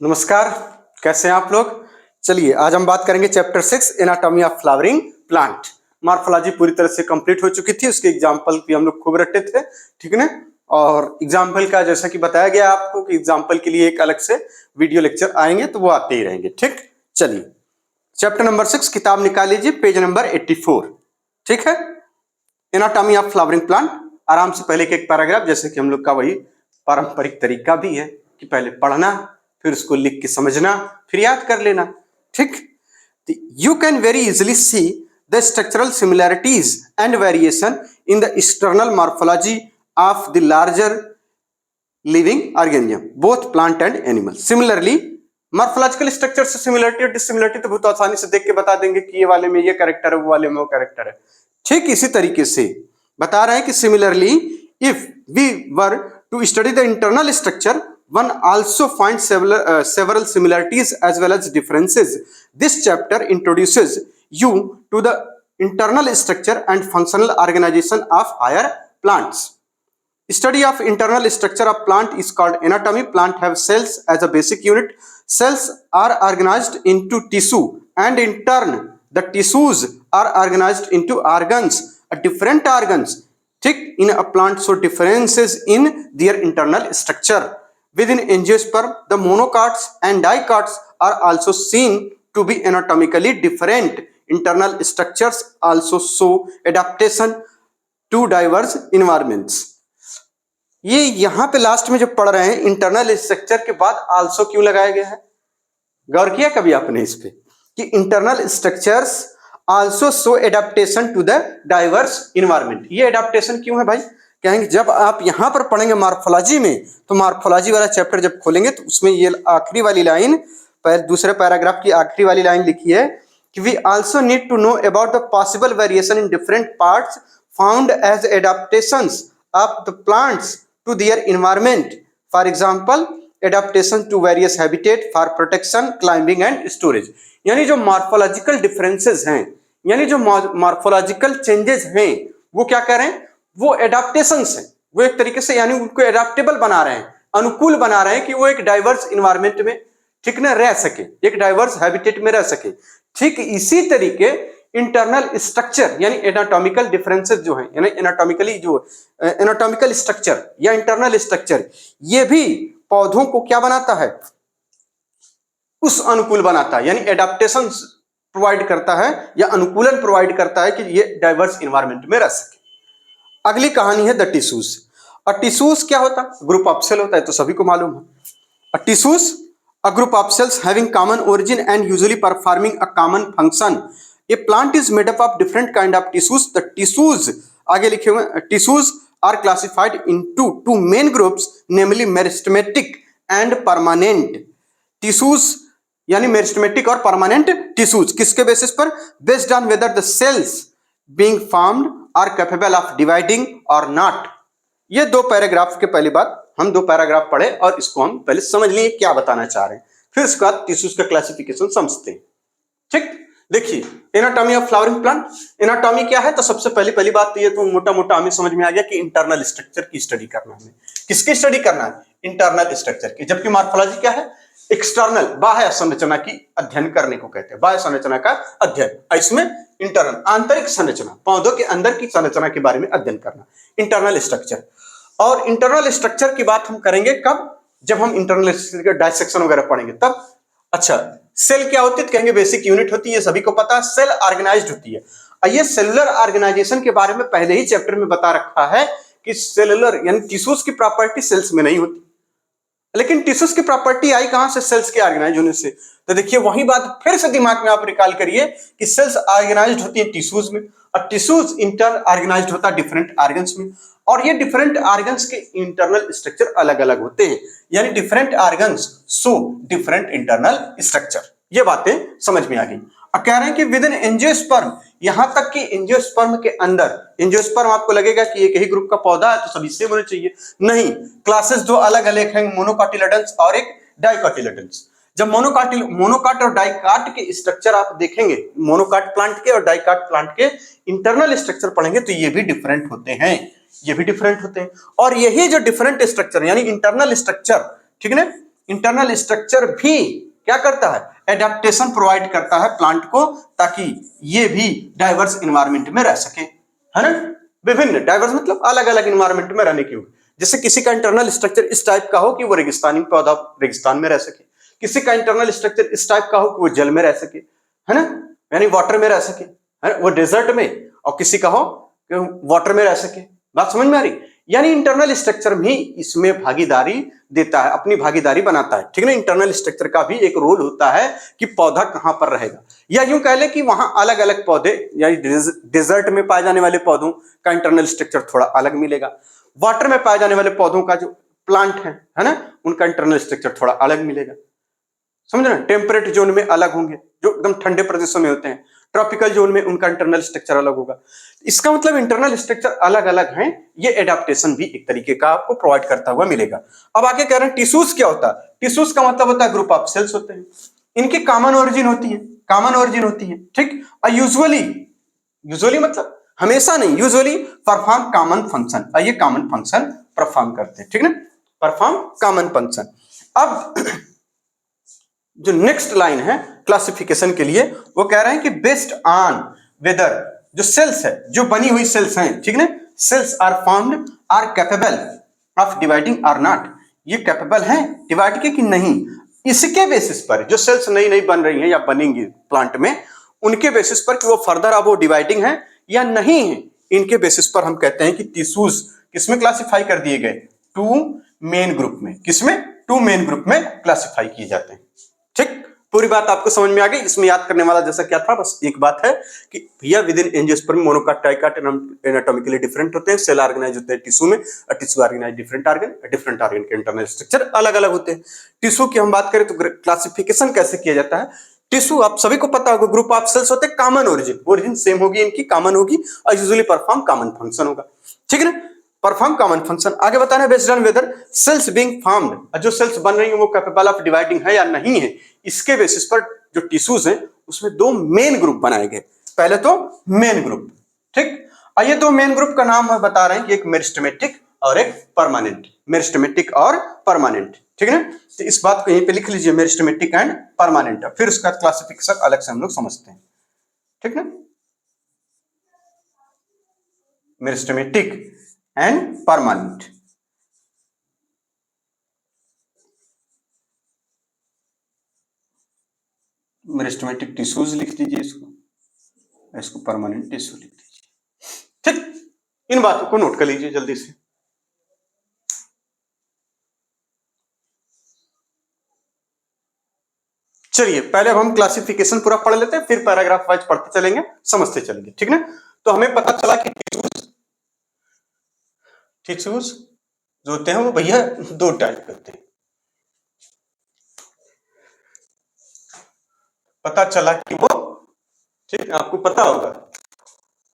नमस्कार, कैसे हैं आप लोग। चलिए आज हम बात करेंगे chapter 6 anatomy of flowering plant. Morphology पूरी तरह से कंप्लीट हो चुकी थी, उसके एग्जाम्पल भी हम लोग खूब रटे थे, ठीक है ना। और एग्जाम्पल का जैसा कि बताया गया आपको कि एग्जाम्पल के लिए एक अलग से वीडियो लेक्चर आएंगे तो वो आते ही रहेंगे, ठीक। चलिए चैप्टर नंबर 6 किताब निकाल लीजिए, पेज नंबर 84, ठीक है। Anatomy of flowering plant. आराम से पहले के एक पैराग्राफ, जैसे कि हम लोग का वही पारंपरिक तरीका भी है कि पहले पढ़ना, फिर उसको लिख के समझना, फिर याद कर लेना, ठीक। You can very easily see the structural similarities and variation in the external morphology of the larger living organism both plant and animal. Similarly morphological structure से सिमिलरिटी और डिसिमिलरिटी तो बहुत आसानी से देख के बता देंगे कि ये वाले में ये कैरेक्टर है, वो वाले में वो कैरेक्टर है, ठीक। इसी तरीके से बता रहे हैं कि similarly if we were to study the internal structure one also finds several similarities as well as differences. This chapter introduces you to the internal structure and functional organization of higher plants. Study of internal structure of plant is called anatomy. Plant have cells as a basic unit. Cells are organized into tissue and in turn the tissues are organized into organs, different organs, thick in a plant show differences in their internal structure. Within angiosperm, the monocots and dicots are also seen to be anatomically different. Internal structures also show adaptation to diverse environments. ये यहां पे last में जो पढ़ रहे हैं internal structure के बाद आल्सो क्यों लगाया गया है, गौर किया कभी आपने इस पे कि internal structures also show adaptation to the diverse environment. ये एडेप्टेशन क्यों है भाई, कहेंगे जब आप यहां पर पढ़ेंगे मॉर्फोलॉजी में, तो मॉर्फोलॉजी वाला चैप्टर जब खोलेंगे तो उसमें ये आखिरी वाली लाइन, दूसरे पैराग्राफ की आखिरी वाली लाइन लिखी है कि we also need to know about the possible variation in different parts found as adaptations of the plants to their environment. For example adaptation to various habitat for protection, climbing and storage. यानी जो morphological differences हैं, यानी जो morphological changes हैं, वो क्या कह रहे हैं, वो एडाप्टेशंस हैं। वो एक तरीके से यानी उनको एडाप्टेबल बना रहे हैं, अनुकूल बना रहे हैं कि वो एक डाइवर्स इन्वायरमेंट में ठीक ना रह सके, एक डाइवर्स हैबिटेट में रह सके। ठीक इसी तरीके इंटरनल स्ट्रक्चर यानी एनाटॉमिकल डिफरेंसेस जो हैं, यानी एनाटॉमिकली जो एनाटॉमिकल स्ट्रक्चर या इंटरनल स्ट्रक्चर, ये भी पौधों को क्या बनाता है, उस अनुकूल बनाता है, यानी एडाप्टेशन प्रोवाइड करता है या अनुकूलन प्रोवाइड करता है कि ये डाइवर्स इन्वायरमेंट में रह सके। अगली कहानी है द टिश्यूज। और टिश्यूज क्या होता है, ग्रुप ऑफ सेल होता है, तो सभी को मालूम है। Tissues a group of cells having common origin and usually performing a common function. A plant is made up of different kind of tissues. The tissues आगे लिखे हुए, tissues are classified into two main groups, namely meristematic and permanent tissues, यानी meristematic और permanent tissues. किसके basis पर, based on whether the cells being formed are capable of dividing और not. ये दो पैराग्राफ के पहली बात, हम दो पैराग्राफ पढ़े और इसको हम पहले समझ लिए क्या बताना चाह रहे हैं, फिर उसके बाद टिश्यूज का क्लासिफिकेशन समझते हैं, ठीक। देखिए anatomy of flowering plant, anatomy क्या है, तो सबसे पहली बात तो ये तो मोटा मोटा हमें समझ में आ गया कि इंटरनल स्ट्रक्चर की स्टडी करना है। किसकी स्टडी करना है, इंटरनल स्ट्रक्चर की। जबकि मॉर्फोलॉजी क्या है, एक्सटर्नल बाह्य संरचना की अध्ययन करने को कहते हैं, बाह्य संरचना का अध्ययन। इसमें इंटरनल आंतरिक संरचना, पौधों के अंदर की संरचना के बारे में अध्ययन करना, इंटरनल स्ट्रक्चर। और इंटरनल स्ट्रक्चर की बात हम करेंगे कब, जब हम इंटरनल स्ट्रक्चर डायसेक्शन वगैरह पढ़ेंगे तब। अच्छा, सेल क्या होती है, तो कहेंगे बेसिक यूनिट होती है, सभी को पता है। सेल ऑर्गेनाइज्ड होती है, और ये सेलुलर ऑर्गेनाइजेशन के बारे में पहले ही चैप्टर में बता रखा है कि सेलुलर यानी टिश्यूज की प्रॉपर्टी सेल्स में नहीं होती। लेकिन टिश्यूज की प्रॉपर्टी आई कहां से, सेल्स के ऑर्गेनाइज होने से। तो देखिए वही बात फिर से दिमाग में आप रिकॉल करिए कि सेल्स ऑर्गेनाइज्ड होती है टिश्यूज में, और टिश्यूज इंटर ऑर्गेनाइज्ड होता है डिफरेंट ऑर्गन्स में। और ये डिफरेंट ऑर्गन्स के इंटरनल स्ट्रक्चर अलग अलग होते हैं, यानी different organs show different internal structure. ये बातें समझ में आ गई। और कह रहे हैं कि विद इन एंजियोस्पर्म, यहां तक कि एंजियोस्पर्म के अंदर, एंजियोस्पर्म आपको लगेगा कि एक ही ग्रुप का पौधा है तो सभी सेम होने चाहिए, नहीं, क्लासेस दो अलग अलग हैं, मोनोकॉटिलेडन्स और एक डाइकॉटिलेडन्स। जब मोनोकॉट और डाइकॉट के स्ट्रक्चर आप देखेंगे, मोनोकॉट प्लांट के और डाइकॉट प्लांट के इंटरनल स्ट्रक्चर पढ़ेंगे तो ये भी डिफरेंट होते हैं, ये भी डिफरेंट होते हैं। और यही जो डिफरेंट स्ट्रक्चर यानी इंटरनल स्ट्रक्चर, ठीक है ना, इंटरनल स्ट्रक्चर भी क्या करता है, एडेप्टेशन प्रोवाइड करता है प्लांट को, ताकि ये भी डाइवर्स इन्वायरमेंट में रह सके, है ना। विभिन्न डाइवर्स मतलब अलग अलग इन्वायरमेंट में रहने की। जैसे किसी का इंटरनल स्ट्रक्चर इस टाइप का हो कि वो रेगिस्तानी पौधा रेगिस्तान में रह सके, किसी का इंटरनल स्ट्रक्चर इस टाइप का हो कि वो जल में रह सके, है ना, यानी वाटर में रह सके, है वो डेजर्ट में, और किसी का हो कि वाटर में रह सके। बात समझ में आ रही। यानी इंटरनल स्ट्रक्चर भी इसमें भागीदारी देता है, अपनी भागीदारी बनाता है, ठीक है ना। इंटरनल स्ट्रक्चर का भी एक रोल होता है कि पौधा कहां पर रहेगा, या यूं कह ले कि वहां अलग अलग पौधे, यानी डेजर्ट में पाए जाने वाले पौधों का इंटरनल स्ट्रक्चर थोड़ा अलग मिलेगा, वाटर में पाए जाने वाले पौधों का जो प्लांट है ना, उनका इंटरनल स्ट्रक्चर थोड़ा अलग मिलेगा। समझ रहे हैं, टेम्परेट जोन में अलग होंगे, जो एकदम ठंडे प्रदेशों में होते हैं, ट्रॉपिकल जोन में उनका इंटरनल स्ट्रक्चर अलग होगा। इसका मतलब इंटरनल स्ट्रक्चर अलग अलग हैं, ये एडाप्टेशन भी एक तरीके का आपको प्रोवाइड करता हुआ मिलेगा। अब आगे कह रहे हैं टिश्यूज क्या होता है। टिश्यूज का मतलब होता है ग्रुप ऑफ सेल्स होते हैं, इनकी कॉमन ओरिजिन होती है, कॉमन ओरिजिन होती है, ठीक। और यूजुअली मतलब हमेशा नहीं, यूजुअली परफॉर्म कॉमन फंक्शन, और ये कॉमन फंक्शन परफॉर्म करते हैं, ठीक ना, परफॉर्म कॉमन फंक्शन। अब जो नेक्स्ट लाइन है क्लासिफिकेशन के लिए, वो कह रहे हैं कि बेस्ड ऑन वेदर जो सेल्स है, जो बनी हुई सेल्स हैं, ठीक ना, cells are formed are capable of dividing are not, ये कैपेबल हैं डिवाइड के कि नहीं, इसके बेसिस पर जो सेल्स नई नई बन रही हैं या बनेंगी प्लांट में, उनके बेसिस पर कि वो फर्दर अब वो डिवाइडिंग है या नहीं है, इनके बेसिस पर हम कहते हैं कि टिश्यूज किसमें क्लासिफाई कर दिए गए, टू मेन ग्रुप में। किसमें, टू मेन ग्रुप में क्लासिफाई किए जाते हैं, ठीक। पूरी बात आपको समझ में आ गई। इसमें याद करने वाला जैसा क्या था, बस एक बात है कि भैया within angiosperm monocot dicot anatomically different होते हैं, सेल ऑर्गेनाइज होते हैं टिश्यू में, और टिश्यू ऑर्गेनाइज डिफरेंट ऑर्गन के इंटरनल स्ट्रक्चर अलग अलग होते हैं। टिश्यू की हम बात करें तो क्लासिफिकेशन कैसे किया जाता है। टिश्यू आप सभी को पता होगा, ग्रुप ऑफ सेल्स होते हैं, कॉमन ओरिजिन सेम होगी, इनकी कॉमन होगी, और यूजुअली परफॉर्म कॉमन फंक्शन होगा, ठीक है ना, परफॉर्म कॉमन फंक्शन। आगे बताना based on weather sales being formed, जो सेल्स बन रही हैं वो कैपेबल ऑफ डिवाइडिंग है या नहीं है, इसके बेसिस पर जो टिश्यूज हैं उसमें दो मेन ग्रुप बनाए गए। पहले तो मेन ग्रुप, ठीक। और ये दो मेन ग्रुप का नाम हम बता रहे हैं कि एक मेरिस्टेमेटिक और एक परमानेंट, मेरिस्टेमेटिक और परमानेंट, ठीक है ना। तो इस बात को यहीं पे लिख लीजिए, मेरिस्टेमेटिक एंड परमानेंट, फिर उसका क्लासिफिकेशन अलग से हम लोग समझते हैं, ठीक ना। Meristematic and permanent. Meristematic tissues लिख दीजिए, इसको परमानेंट टिश्यू लिख दीजिए, ठीक। इन बातों को नोट कर लीजिए जल्दी से। चलिए पहले अब हम क्लासिफिकेशन पूरा पढ़ लेते हैं, फिर पैराग्राफ वाइज पढ़ते चलेंगे, समझते चलेंगे, ठीक ना। तो हमें पता चला कि टिश्यूज जो होते हैं वो भैया दो टाइप के होते हैं। पता चला कि वो, ठीक, आपको पता होगा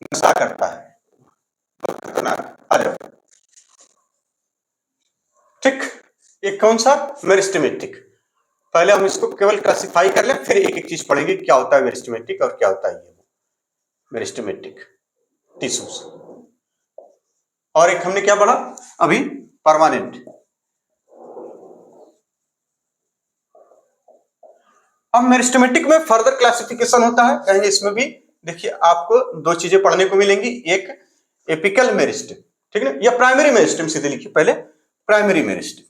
नशा करता है, आ जाओ, ठीक। एक कौन सा, मेरिस्टेमेटिक। पहले हम इसको केवल क्लासिफाई कर लें, फिर एक एक चीज पढ़ेंगे क्या होता है मेरिस्टेमेटिक और क्या होता है ये मेरिस्टेमेटिक टिश्यूज। और एक हमने क्या पढ़ा अभी, परमानेंट। अब मेरिस्टेमेटिक में फर्दर क्लासिफिकेशन होता है, कहेंगे इसमें भी देखिए आपको दो चीजें पढ़ने को मिलेंगी, एक एपिकल मेरिस्टेम, ठीक है ना, या प्राइमरी मेरिस्टेम, सीधे लिखिए पहले प्राइमरी मेरिस्टेम,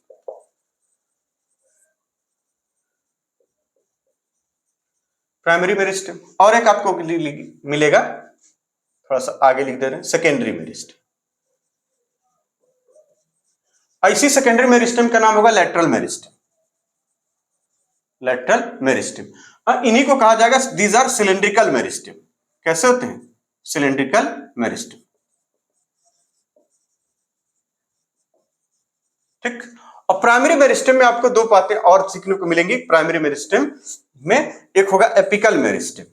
प्राइमरी मेरिस्टेम। और एक आपको मिलेगा, थोड़ा सा आगे लिख दे रहे हैं, सेकेंडरी मेरिस्टेम। ऐसी सेकेंडरी मेरिस्टेम का नाम होगा लैटरल मेरिस्टेम, लैटरल मेरिस्टेम। इन्हीं को कहा जाएगा दीज आर सिलिंड्रिकल मेरिस्टेम। कैसे होते हैं, सिलिंड्रिकल मेरिस्टेम, ठीक। और प्राइमरी मेरिस्टेम में आपको दो बातें और सीखने को मिलेंगी। प्राइमरी मेरिस्टेम में एक होगा एपिकल मेरिस्टेम,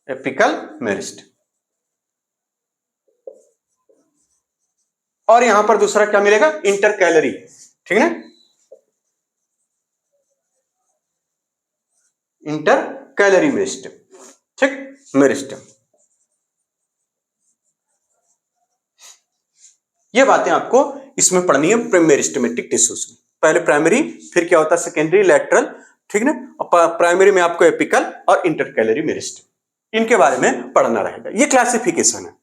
एपिकल मेरिस्टेम, और यहां पर दूसरा क्या मिलेगा, इंटरकैलरी, ठीक है ना, इंटरकैलरी मेरिस्टेम, ठीक, मेरिस्टेम। ये बातें आपको इसमें पढ़नी है मेरिस्टेमेटिक टिश्यूज में, पहले प्राइमरी, फिर क्या होता है सेकेंडरी, लेटरल, ठीक ना। प्राइमरी में आपको एपिकल और इंटरकैलरी मेरिस्टेम, इनके बारे में पढ़ना रहेगा। ये क्लासिफिकेशन है।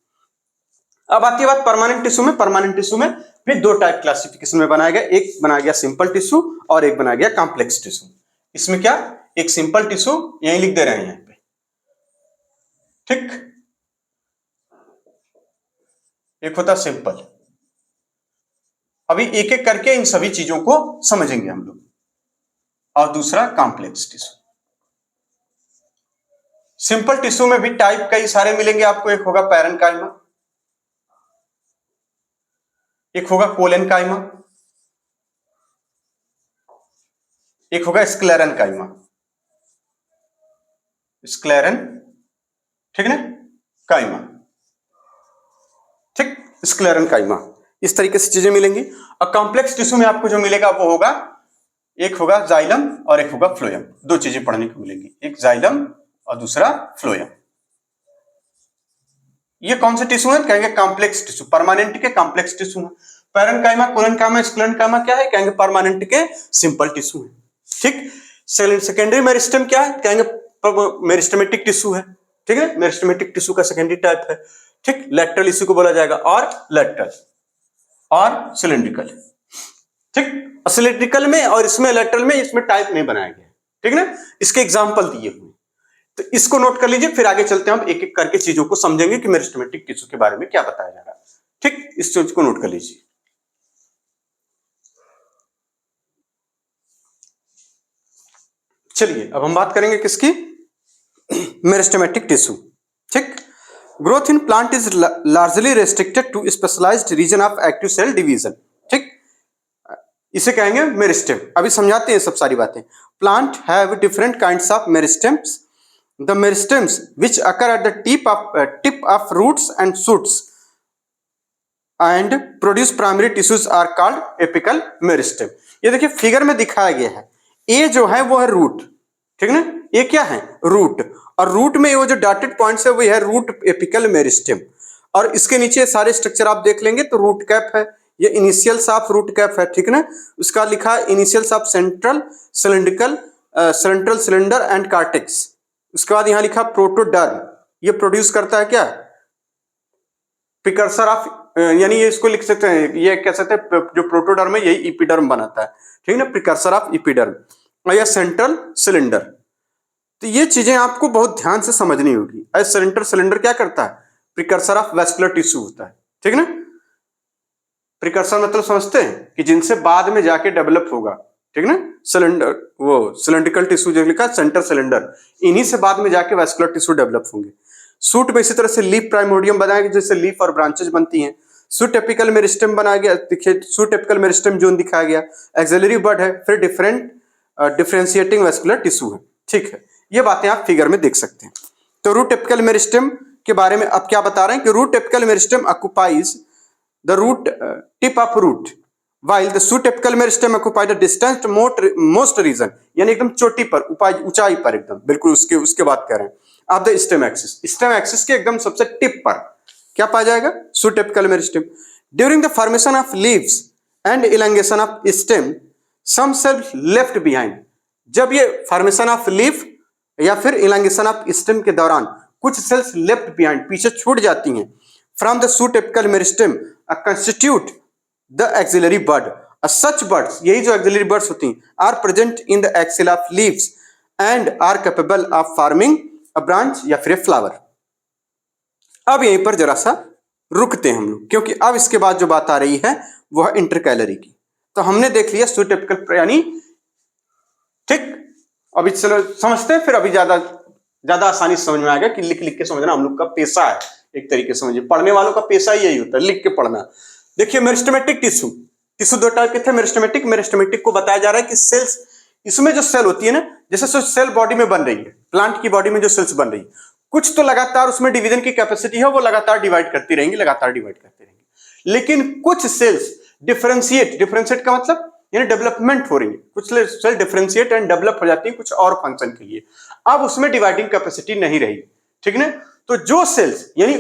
अब आती है बात परमानेंट टिश्यू में। परमानेंट टिश्यू में फिर दो टाइप क्लासिफिकेशन में बनाया गया, एक बनाया गया सिंपल टिश्यू और एक बनाया गया कॉम्प्लेक्स टिश्यू। इसमें क्या, एक सिंपल टिश्यू यही लिख दे रहे हैं यहाँ पे, ठीक, एक होता सिंपल। अभी एक एक करके इन सभी चीजों को समझेंगे हम लोग। और दूसरा कॉम्प्लेक्स टिश्यू। सिंपल टिश्यू में भी टाइप कई सारे मिलेंगे आपको। एक होगा पैरेन्काइमा, एक होगा कोलेनकाइमा, एक होगा स्क्लेरेनकाइमा, स्क्लेरेन, ठीक ना, काइमा, ठीक, स्क्लेरेनकाइमा, इस तरीके से चीजें मिलेंगी। और कॉम्प्लेक्स टिश्यू में आपको जो मिलेगा वो होगा, एक होगा जाइलम और एक होगा फ्लोएम। दो चीजें पढ़ने को मिलेंगी, एक जाइलम और दूसरा फ्लोएम। ये कौन से टिश्यू है, कहेंगे कॉम्प्लेक्स टिश्यू, परमानेंट के कॉम्प्लेक्स टिश्यू है। पैरेन्काइमा, कोलेनकाइमा, स्क्लेरेनकाइमा क्या है, कहेंगे परमानेंट के सिंपल टिश्यू है, ठीक। सेकेंडरी मेरिस्टेम क्या है, कहेंगे मेरिस्टेमेटिक टिश्यू है, ठीक है, मेरिस्टेमेटिक टिश्यू का सेकेंडरी टाइप है, ठीक। लेटरल इसी को बोला जाएगा, और लेटरल और सिलिंड्रिकल, ठीक। सिलिंड्रिकल में और इसमें लेटरल में इसमें टाइप नहीं बनाया गया, ठीक ना, इसके एग्जांपल दिए हुए। तो इसको नोट कर लीजिए, फिर आगे चलते हैं हम एक एक करके चीजों को समझेंगे कि मेरिस्टेमेटिक टिश्यू के बारे में क्या बताया जा रहा है, ठीक। इस चीज को नोट कर लीजिए। चलिए अब हम बात करेंगे किसकी, मेरिस्टेमेटिक टिश्यू, ठीक। Growth in plant is largely restricted to specialised region of active cell division, ठीक। इसे कहेंगे मेरिस्टेम। अभी समझाते हैं सब सारी बातें। Plant have different kinds of meristems. The meristems which occur at the tip of roots and shoots and produce primary tissues are called apical meristem. ये देखिए फिगर में दिखाया गया है, ए जो है वो है रूट, ठीक ना, ये क्या है रूट, और रूट में वो जो डॉटेड पॉइंट्स है वो है रूट एपिकल मेरिस्टेम। और इसके नीचे सारे स्ट्रक्चर आप देख लेंगे तो रूट कैप है, ये इनिशियल्स ऑफ रूट कैप है, ठीक ना। उसका लिखा है initials of central cylindrical, central cylinder and cortex. उसके बाद यहाँ लिखा प्रोटोडर्म, ये प्रोड्यूस करता है क्या, प्रिकर्सर ऑफ, यानी ये इसको लिख सकते हैं, ये कह सकते हैं जो प्रोटोडर्म है यही इपिडर्म बनाता है, ठीक ना, प्रिकर्सर ऑफ इपिडर्म, और यह सेंट्रल सिलेंडर। तो ये चीजें आपको बहुत ध्यान से समझनी होगी। सेंट्रल सिलेंडर क्या करता है, प्रिकर्सर ऑफ वैस्कुलर टिश्यू होता है, ठीक ना। प्रिकर्सर मतलब समझते हैं कि जिनसे बाद में जाके डेवलप होगा, ठीक ना। सिलेंडर, वो सिलेंड्रिकल टिश्यू जो लिखा है सेंट्रल सिलेंडर, इन्हीं से बाद में जाके वैस्कुलर टिश्यू डेवलप होंगे। सूट में इसी तरह से लीफ प्राइमोडियम बनाया गया, जैसे लीफ और ब्रांचेज बनती हैं। सूट एपिकल मेरिस्टेम बनाया गया, देखिए सूट एपिकल मेरिस्टेम जोन दिखाया गया, एक्सिलरी बड है, फिर डिफरेंशिएटिंग वैस्कुलर टिश्यू है, ठीक है। ये बातें आप फिगर में देख सकते हैं। तो रूट एपिकल मेरिस्टेम के बारे में अब क्या बता रहे हैं कि root apical meristem occupies the root tip of root while the shoot apical meristem occupy the distant most region, यानी एकदम चोटी पर, ऊंचाई पर, एकदम बिल्कुल उसके बात कर रहे हैं आप। द स्टेम एक्सिस के एकदम सबसे टिप पर क्या पाया जाएगा, shoot apical meristem। During the formation of leaves and elongation of stem some cell left behind. जब ये फॉर्मेशन ऑफ लीफ या फिर इलांगेशन ऑफ स्टेम के दौरान कुछ सेल्स लेफ्ट बिहाइंड, पीछे छूट जाती हैं, from the shoot apical meristem constitute the axillary bud. Such buds, यही जो एक्सिलरी बर्ड्स होती हैं, are present in the axil of leaves and are capable of forming a branch या फिर फ्लावर। अब यहीं पर जरा सा रुकते हैं हम लोग, क्योंकि अब इसके बाद जो बात आ रही है वो है इंटरकैलरी की। तो हमने देख लिया सूट एपिकल यानी, ठीक। अभी चलो समझते हैं, फिर अभी ज्यादा आसानी से समझ में आएगा कि लिख लिख के समझना हम लोग का पेशा है। एक तरीके से समझिए, पढ़ने वालों का पेशा ही यही होता है, लिख के पढ़ना। देखिए मेरिस्टेमेटिक टिश्यू दो टाइप के थे। मेरिस्टेमेटिक को बताया जा रहा है कि सेल्स, इसमें जो सेल होती है ना, जैसे सेल बॉडी में बन रही है, प्लांट की बॉडी में जो सेल्स बन रही है, कुछ तो लगातार उसमें डिवीजन की कैपेसिटी है, वो लगातार डिवाइड करती रहेंगी। लेकिन कुछ सेल्स डिफरेंशिएट का मतलब यानी डेवलपमेंट हो रही है, कुछ सेल डिफरेंशिएट एंड डेवलप हो जाती है कुछ और फंक्शन के लिए, अब उसमें डिवाइडिंग कैपेसिटी नहीं रही, ठीक ना। तो जो सेल्स यानी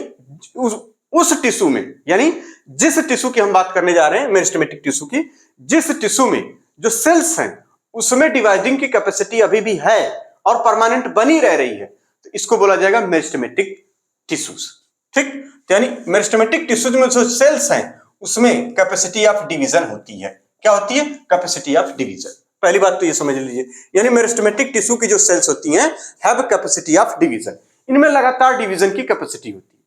उस टिश्यू में, यानी जिस टिश्यू की हम बात करने जा रहे हैं मेरिस्टेमेटिक टिश्यू की, जिस टिश्यू में जो सेल्स हैं उसमें डिवाइडिंग की कैपेसिटी अभी भी है और परमानेंट बनी रह रही है, तो इसको बोला जाएगा मेरिस्टेमेटिक टिश्यूज। ठीक, यानी मेरिस्टेमेटिक टिश्यूज में जो सेल्स हैं उसमें कैपेसिटी ऑफ डिवीजन होती है। क्या होती है? Capacity of division. पहली बात तो ये समझ लीजिए, यानी मेरिस्टेमेटिक टिश्यू की जो सेल्स होती हैं हैव कैपेसिटी ऑफ डिवीजन, इनमें लगातार डिवीजन की कैपेसिटी होती है।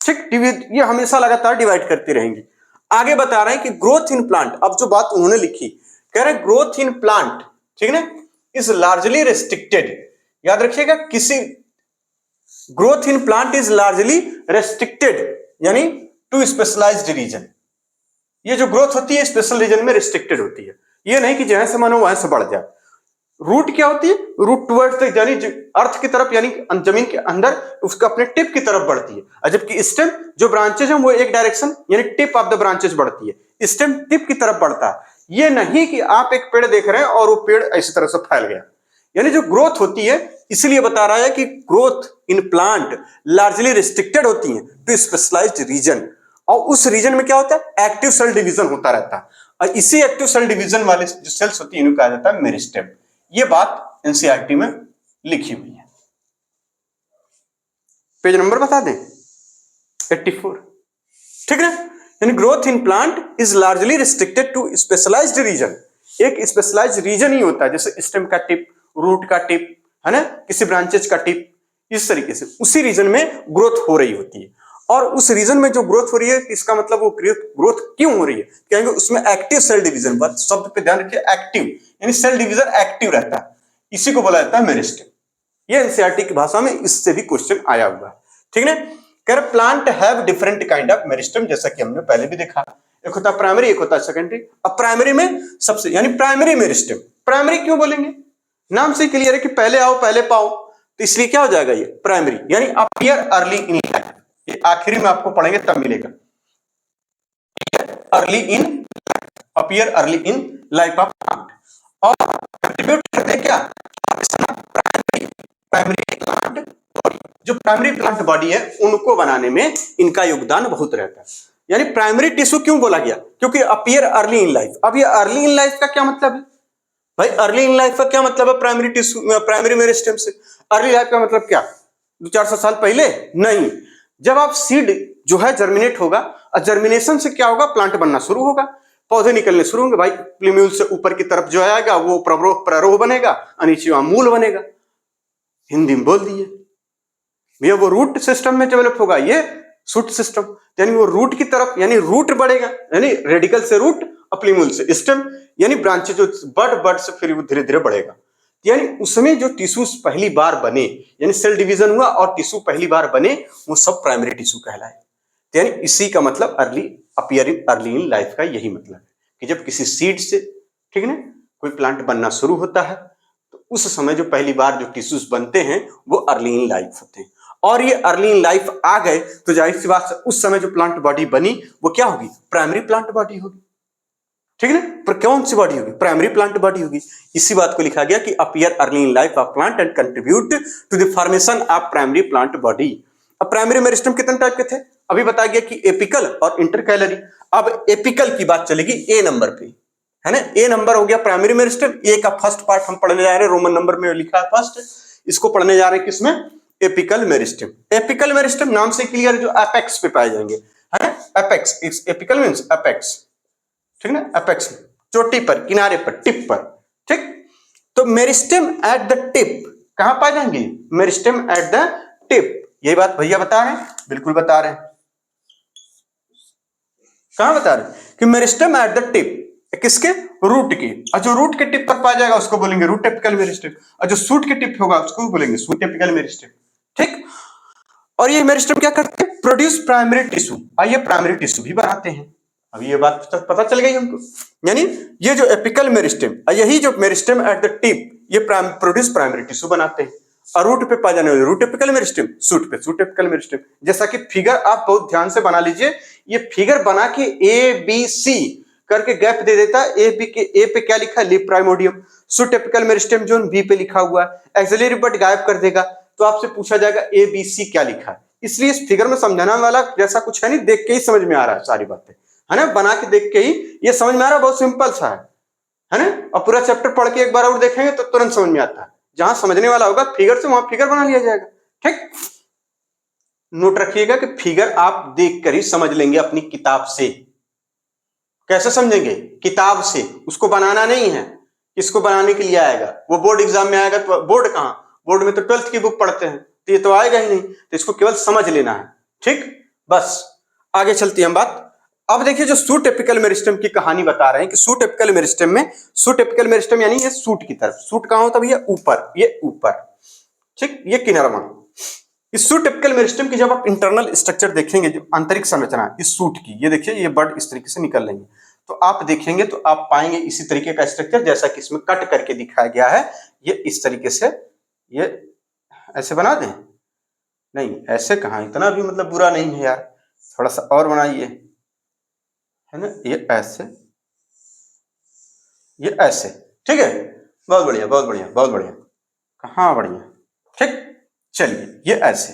ठीक, ये हमेशा लगातार डिवाइड करती रहेंगी। आगे बता रहे हैं कि ग्रोथ इन प्लांट, अब जो बात उन्होंने लिखी, कह रहे हैं ग्रोथ इन प्लांट, ठीक है ना, इज लार्जली रेस्ट्रिक्टेड। याद रखिएगा, किसी growth in plant is largely restricted यानी टू स्पेशलाइज्ड रीजन। ये जो ग्रोथ होती है स्पेशल रीजन में रिस्ट्रिक्टेड होती है, ये नहीं कि जहां से मानो वहां से बढ़ जाए। रूट क्या होती है? रूट टुवर्ड्स द, यानी अर्थ की तरफ, यानी जमीन के अंदर उसका अपने टिप की तरफ बढ़ती है, और जबकि स्टेम जो ब्रांचेज है वो एक डायरेक्शन यानी टिप ऑफ द ब्रांचेज बढ़ती है, स्टेम टिप की तरफ बढ़ता है। ये नहीं कि आप एक पेड़ देख रहे हैं और वो पेड़ इसी तरह से फैल गया, यानी जो ग्रोथ होती है, इसलिए बता रहा है कि growth in plant largely restricted होती है टू स्पेशलाइज्ड रीजन, और उस रीजन में क्या होता है? एक्टिव सेल डिवीजन होता रहता है, और इसी एक्टिव सेल डिवीजन वाले जो सेल्स होती है इनको कहा जाता है मेरिस्टेम। ये बात एनसीईआरटी में लिखी हुई है। पेज नंबर बता दें, 84। ठीक है, यानी growth in plant is largely restricted to specialised region. एक स्पेशलाइज्ड रीजन ही होता है, जैसे स्टेम का टिप, रूट का टिप, है ना, किसी ब्रांचेज का टिप, इस तरीके से उसी रीजन में ग्रोथ हो रही होती है। और उस रीजन में जो ग्रोथ हो रही है, इसका मतलब वो ग्रोथ क्यों हो रही है? कहेंगे उसमें एक्टिव सेल डिवीजन, बात शब्द पे ध्यान रखिए, एक्टिव यानी सेल डिवीजन एक्टिव रहता है, इसी को बोला जाता है मेरिस्टेम। ये एनसीईआरटी की भाषा में इससे भी क्वेश्चन आया हुआ है। ठीक है, कह रहे plant have different kind of meristem, जैसा कि हमने पहले भी देखा, एक होता है प्राइमरी, एक होता है सेकेंडरी। अब प्राइमरी में सबसे, यानी प्राइमरी मेरिस्टेम, प्राइमरी क्यों बोलेंगे? नाम से क्लियर है कि पहले आओ पहले पाओ, तो इसलिए क्या हो जाएगा ये प्राइमरी, यानी अपीयर अर्ली इन लाइफ। ये आखिरी में आपको पढ़ेंगे तब मिलेगा, early in, appear early in life of plant, और कंट्रीब्यूट करते हैं क्या? प्राइमरी प्लांट बॉडी, जो प्राइमरी प्लांट बॉडी है उनको बनाने में इनका योगदान बहुत रहता है। यानी प्राइमरी टिश्यू क्यों बोला गया? क्योंकि अपीयर अर्ली इन लाइफ। अब ये अर्ली इन लाइफ का क्या मतलब है भाई? अर्ली इन लाइफ का क्या मतलब है प्राइमरी टिश्यू, प्राइमरी मेरिस्टेम से? अर्ली लाइफ का मतलब क्या? 200-400 साल पहले? नहीं, जब आप सीड जो है जर्मिनेट होगा, और जर्मिनेशन से क्या होगा? प्लांट बनना शुरू होगा, पौधे निकलने शुरू होंगे भाई, प्लीम्यूल से ऊपर की तरफ जो आएगा वो प्ररोह बनेगा, नीचे मूल बनेगा। हिंदी में बोल दिए भैया, वो रूट सिस्टम में डेवलप होगा, ये शूट सिस्टम, यानी वो रूट की तरफ, यानी रूट बढ़ेगा, यानी रेडिकल से रूट, प्लीम्यूल से स्टेम, यानी ब्रांच जो बर्ड से फिर वो धीरे धीरे बढ़ेगा। यानी उसमें जो टिश्यूज पहली बार बने, यानी सेल डिवीजन हुआ और टिश्यू पहली बार बने, वो सब प्राइमरी टिश्यू कहलाए। यानी इसी का मतलब early, appearing early in life का यही मतलब है कि जब किसी सीड से, ठीक है ना, कोई प्लांट बनना शुरू होता है, तो उस समय जो पहली बार जो टिश्यूज बनते हैं वो अर्ली इन लाइफ होते हैं। और ये अर्ली इन लाइफ आ गए तो जाहिर सी बात है उस समय जो प्लांट बॉडी बनी वो क्या होगी? प्राइमरी प्लांट बॉडी होगी। ठीक है ना, पर कौन सी बॉडी होगी? प्राइमरी प्लांट बॉडी होगी। इसी बात को लिखा गया कि appear early in life of plant and contribute to the formation of primary plant body. अब प्राइमरी मेरिस्टेम कितने टाइप के थे? अभी बताया गया कि एपिकल और इंटरकैलरी। अब एपिकल की बात चलेगी ए नंबर पे, है ना, ए नंबर हो गया प्राइमरी मेरिस्टेम। ए का फर्स्ट पार्ट हम पढ़ने जा रहे हैं, रोमन नंबर में लिखा है फर्स्ट, इसको पढ़ने जा रहे हैं किसमें? Apical meristem. एपिकल मेरिस्टेम नाम से क्लियर, जो एपेक्स पे पाए जाएंगे, है ना, एपेक्स, एपिकल मींस एपेक्स, ठीक है ना, एपेक्स चोटी पर, किनारे पर, टिप पर। ठीक, तो मेरिस्टेम एट द टिप कहां पाए जाएंगे? Meristem eight the tip. यही बात भैया बता रहे हैं, बिल्कुल बता रहे हैं। कहां बता रहे हैं? कि मेरिस्टेम एट द टिप, किसके? रूट के, और जो रूट के टिप पर पाया जाएगा उसको बोलेंगे रूट एपिकल मेरिस्टेम, और जो शूट के टिप होगा उसको बोलेंगे शूट एपिकल मेरिस्टेम। ठीक, और ये मेरिस्टेम क्या करते हैं? प्रोड्यूस प्राइमरी टिश्यू, आइए प्राइमरी टिश्यू भी बनाते हैं। अब ये बात पता चल गई हमको, यानी ये जो एपिकल मेरिस्टेम, यही जो मेरिस्टेम एट द टिप, ये प्रोड्यूस प्राइमरी टिश्यू बनाते हैं। और रूट पे पाए जाने वाले रूट एपिकल मेरिस्टेम, शूट पे शूट एपिकल मेरिस्टेम। जैसा कि फिगर आप बहुत ध्यान से बना लीजिए, ये फिगर बना के ए बी सी करके गैप दे देता है। ए बी के, ए पे क्या लिखा है? Leaf primordium. Shoot apical meristem zone B पे लिखा हुआ है, एक्सिलरी बट गायब कर देगा, तो आपसे पूछा जाएगा ए बी सी क्या लिखा है। इसलिए इस फिगर में समझाना वाला जैसा कुछ है नहीं, देख के ही समझ में आ रहा है सारी बातें, है ना, बना के देख के ही ये समझ में आ रहा है, बहुत सिंपल सा है है ना। और पूरा चैप्टर पढ़ के एक बार और देखेंगे तो तुरंत समझ में आता है। जहां समझने वाला होगा फिगर से, वहां फिगर बना लिया जाएगा। ठीक, नोट रखिएगा कि फिगर आप देखकर ही समझ लेंगे अपनी किताब से। कैसे समझेंगे? किताब से, उसको बनाना नहीं है। किसको बनाने के लिए आएगा? वो बोर्ड एग्जाम में आएगा तो बोर्ड कहां, बोर्ड में तो 12th की बुक पढ़ते हैं, तो ये तो आएगा ही नहीं, तो इसको केवल समझ लेना है। ठीक, बस आगे चलती है हम बात। अब देखिए जो सूट टिपिकल मेरिस्टेम की कहानी बता रहे हैं कि सूट टिपिकल मेरिस्टेम में, सूट टिपिकल मेरिस्टेम यानी ये सूट की तरफ, सूट कहां होता है भैया? ऊपर, ये ऊपर। ठीक, ये किनारा। इस सूट टिपिकल मेरिस्टेम की जब आप इंटरनल स्ट्रक्चर देखेंगे, जो आंतरिक संरचना इस सूट की, ये देखिए ये बर्ड इस तरीके से निकल रही है, तो आप देखेंगे तो आप पाएंगे इसी तरीके का स्ट्रक्चर जैसा कि इसमें कट करके दिखाया गया है। ये इस तरीके से, ये ऐसे बना दें? नहीं, ऐसे कहां, इतना भी मतलब बुरा नहीं है यार, थोड़ा सा और बनाइए, है ना। ये ऐसे, ये ऐसे, ठीक है, बहुत बढ़िया बहुत बढ़िया बहुत बढ़िया, कहाँ बढ़िया। ठीक, चलिए ये ऐसे,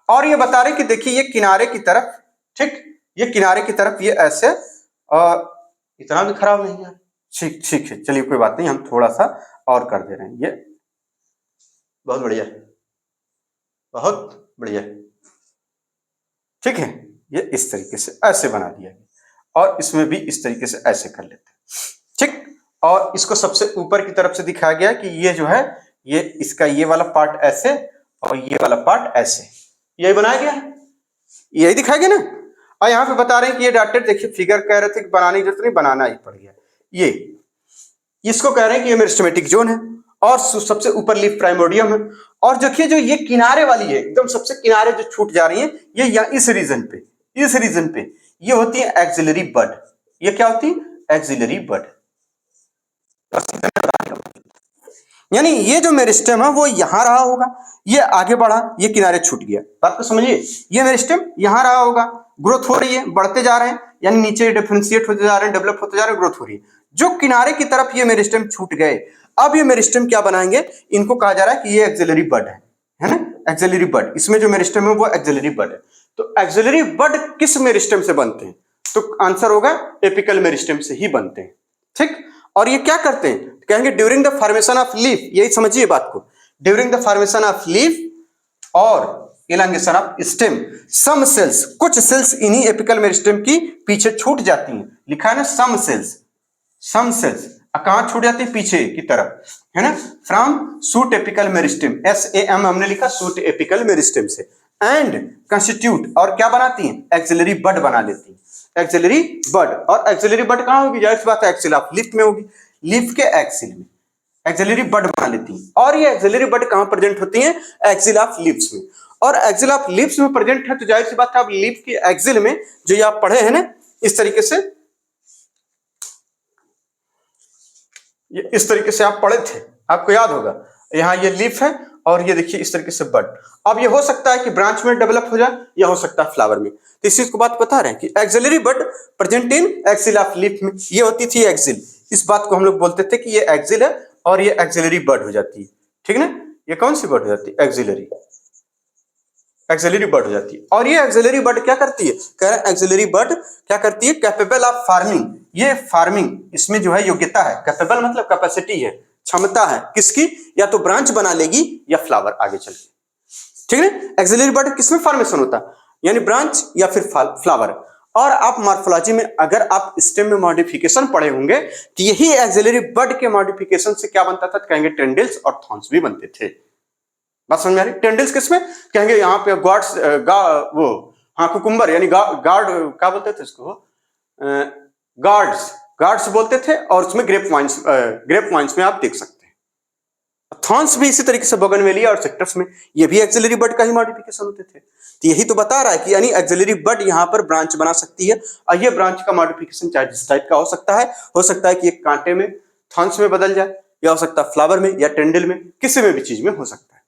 और ये बता रहे कि देखिए ये किनारे की तरफ, ठीक, ये किनारे की तरफ ये ऐसे, और इतना भी खराब नहीं है। ठीक ठीक है, चलिए कोई बात नहीं, हम थोड़ा सा और कर दे रहे हैं। ये बहुत बढ़िया, बहुत बढ़िया, ठीक है। ये इस तरीके से ऐसे बना दिया गया, और इसमें भी इस तरीके से ऐसे कर लेते हैं। ठीक, और इसको सबसे ऊपर की तरफ से दिखाया गया कि ये जो है, ये इसका ये वाला पार्ट ऐसे और ये वाला पार्ट ऐसे, यही बनाया गया, यही दिखाया गया ना। और यहाँ पे बता रहे हैं कि ये डॉटेड, देखिए फिगर कह रहे थे कि बनाने की जरूरत नहीं, बनाना ही पड़ गया। ये इसको कह रहे हैं कि ये मेरिस्टेमेटिक जोन है, और सबसे ऊपर लीफ प्राइमोडियम है। और देखिए जो ये किनारे वाली है, एकदम सबसे किनारे जो छूट जा रही है, ये यहाँ इस रीजन पे, इस रीजन पे ये होती है एक्सिलरी बड। ये क्या होती है? एक्सिलरी बड। यानी ये जो मेरिस्टेम है वो यहां रहा होगा, ये आगे बढ़ा, ये किनारे छूट गया। बात को समझिए, ये मेरिस्टेम यहां रहा होगा, ग्रोथ हो रही है, बढ़ते जा रहे हैं, यानी नीचे डिफरेंशिएट होते जा रहे हैं, डेवलप होते जा रहे हैं, ग्रोथ हो रही है। जो किनारे की तरफ ये मेरिस्टेम छूट गए, अब ये मेरिस्टेम क्या बनाएंगे? इनको कहा जा रहा है कि ये एक्सिलरी बड है ना, एक्सिलरी बड। इसमें जो मेरिस्टेम है वो एक्सिलरी बड है। तो एक्सिलरी बड किस मेरिस्टेम से बनते हैं? तो आंसर होगा एपिकल मेरिस्टेम से ही बनते हैं। ठीक, और ये क्या करते हैं? कहेंगे during the formation of leaf, यही समझिए बात को, during the formation of leaf और एलांगेशन ऑफ स्टेम, सम सेल्स, कुछ सेल्स इन्हीं एपिकल मेरिस्टेम की पीछे छूट जाती हैं। लिखा है ना सम सेल्स, सम सेल्स कहां छूट जाती है? पीछे की तरफ, है ना, from suit apical meristem, SAM हमने लिखा सूट एपिकल मेरिस्टेम से, एंड कंस्टिट्यूट, और क्या बनाती हैं? एक्सिलरी बड बना लेती हैं, एक्सिलरी बड। और एक्सिलरी बड कहां होगी? जाहिर सी बात है एक्सिल ऑफ लीफ में होगी, लीफ के एक्सिल में एक्सिलरी बड बना लेती हैं। और ये एक्सिलरी बड कहां प्रेजेंट होती हैं? एक्सिल ऑफ लीव्स में। और एक्सिल ऑफ लीव्स में प्रेजेंट है तो जाहिर सी बात है, आप लीफ के एक्सिल में जो ये आप पढ़े हैं ना, इस तरीके से, ये इस तरीके से आप पढ़े थे, आपको याद होगा, यहाँ ये लीफ है और ये देखिए इस तरीके से बड। अब ये हो सकता है कि ब्रांच में डेवलप हो जाए, या हो सकता है फ्लावर में। तो इस चीज को बात बता रहे हैं कि axillary bud present in axil of leaf में, ये होती थी एक्सिल। इस बात को हम लोग बोलते थे कि ये एक्सिल है और ये एक्सिलरी बड हो जाती है। ठीक ना, ये कौन सी बड हो जाती है? एक्सिलरी, एक्सिलरी बड हो जाती है। और ये एक्सिलरी बड क्या करती है? कह रहे हैं एक्सिलरी बड क्या करती है? कैपेबल ऑफ फार्मिंग, ये फार्मिंग, इसमें जो है योग्यता है, कैपेबल मतलब कैपेसिटी है, क्षमता है किसकी? या तो ब्रांच बना लेगी या फ्लावर आगे चल के। ठीक है, एक्सिलरी बड किसमें फॉर्मेशन होता है? यानी ब्रांच या फिर फ्लावर। और आप मॉर्फोलॉजी में अगर आप स्टेम में मॉडिफिकेशन पढ़े होंगे तो यही एक्सिलरी बड के मॉडिफिकेशन से क्या बनता था? तो कहेंगे टेंडिल्स और थॉर्न्स भी बनते थे। बात समझ में आ रही? टेंडिल्स किसमें? कहेंगे यहाँ पे गॉड्स, वो हाँ कुकुम्बर, यानी गार्ड, क्या बोलते थे इसको? गार्ड्स, गार्ड्स बोलते थे। और उसमें ग्रेप वाइन्स में आप देख सकते हैं। थॉर्न्स भी इसी तरीके से बोगनवेलिया और सेक्टर्स में, ये भी एक्सिलरी बड का ही मॉडिफिकेशन होते थे। तो यही तो बता रहा है कि यानी एक्सिलरी बड यहाँ पर ब्रांच बना सकती है, और ये ब्रांच का मॉडिफिकेशन चाहे जिस टाइप का हो सकता है कि एक कांटे में, थॉर्न्स में बदल जाए, या हो सकता है फ्लावर में या टेंडल में, किसी में भी चीज में हो सकता है।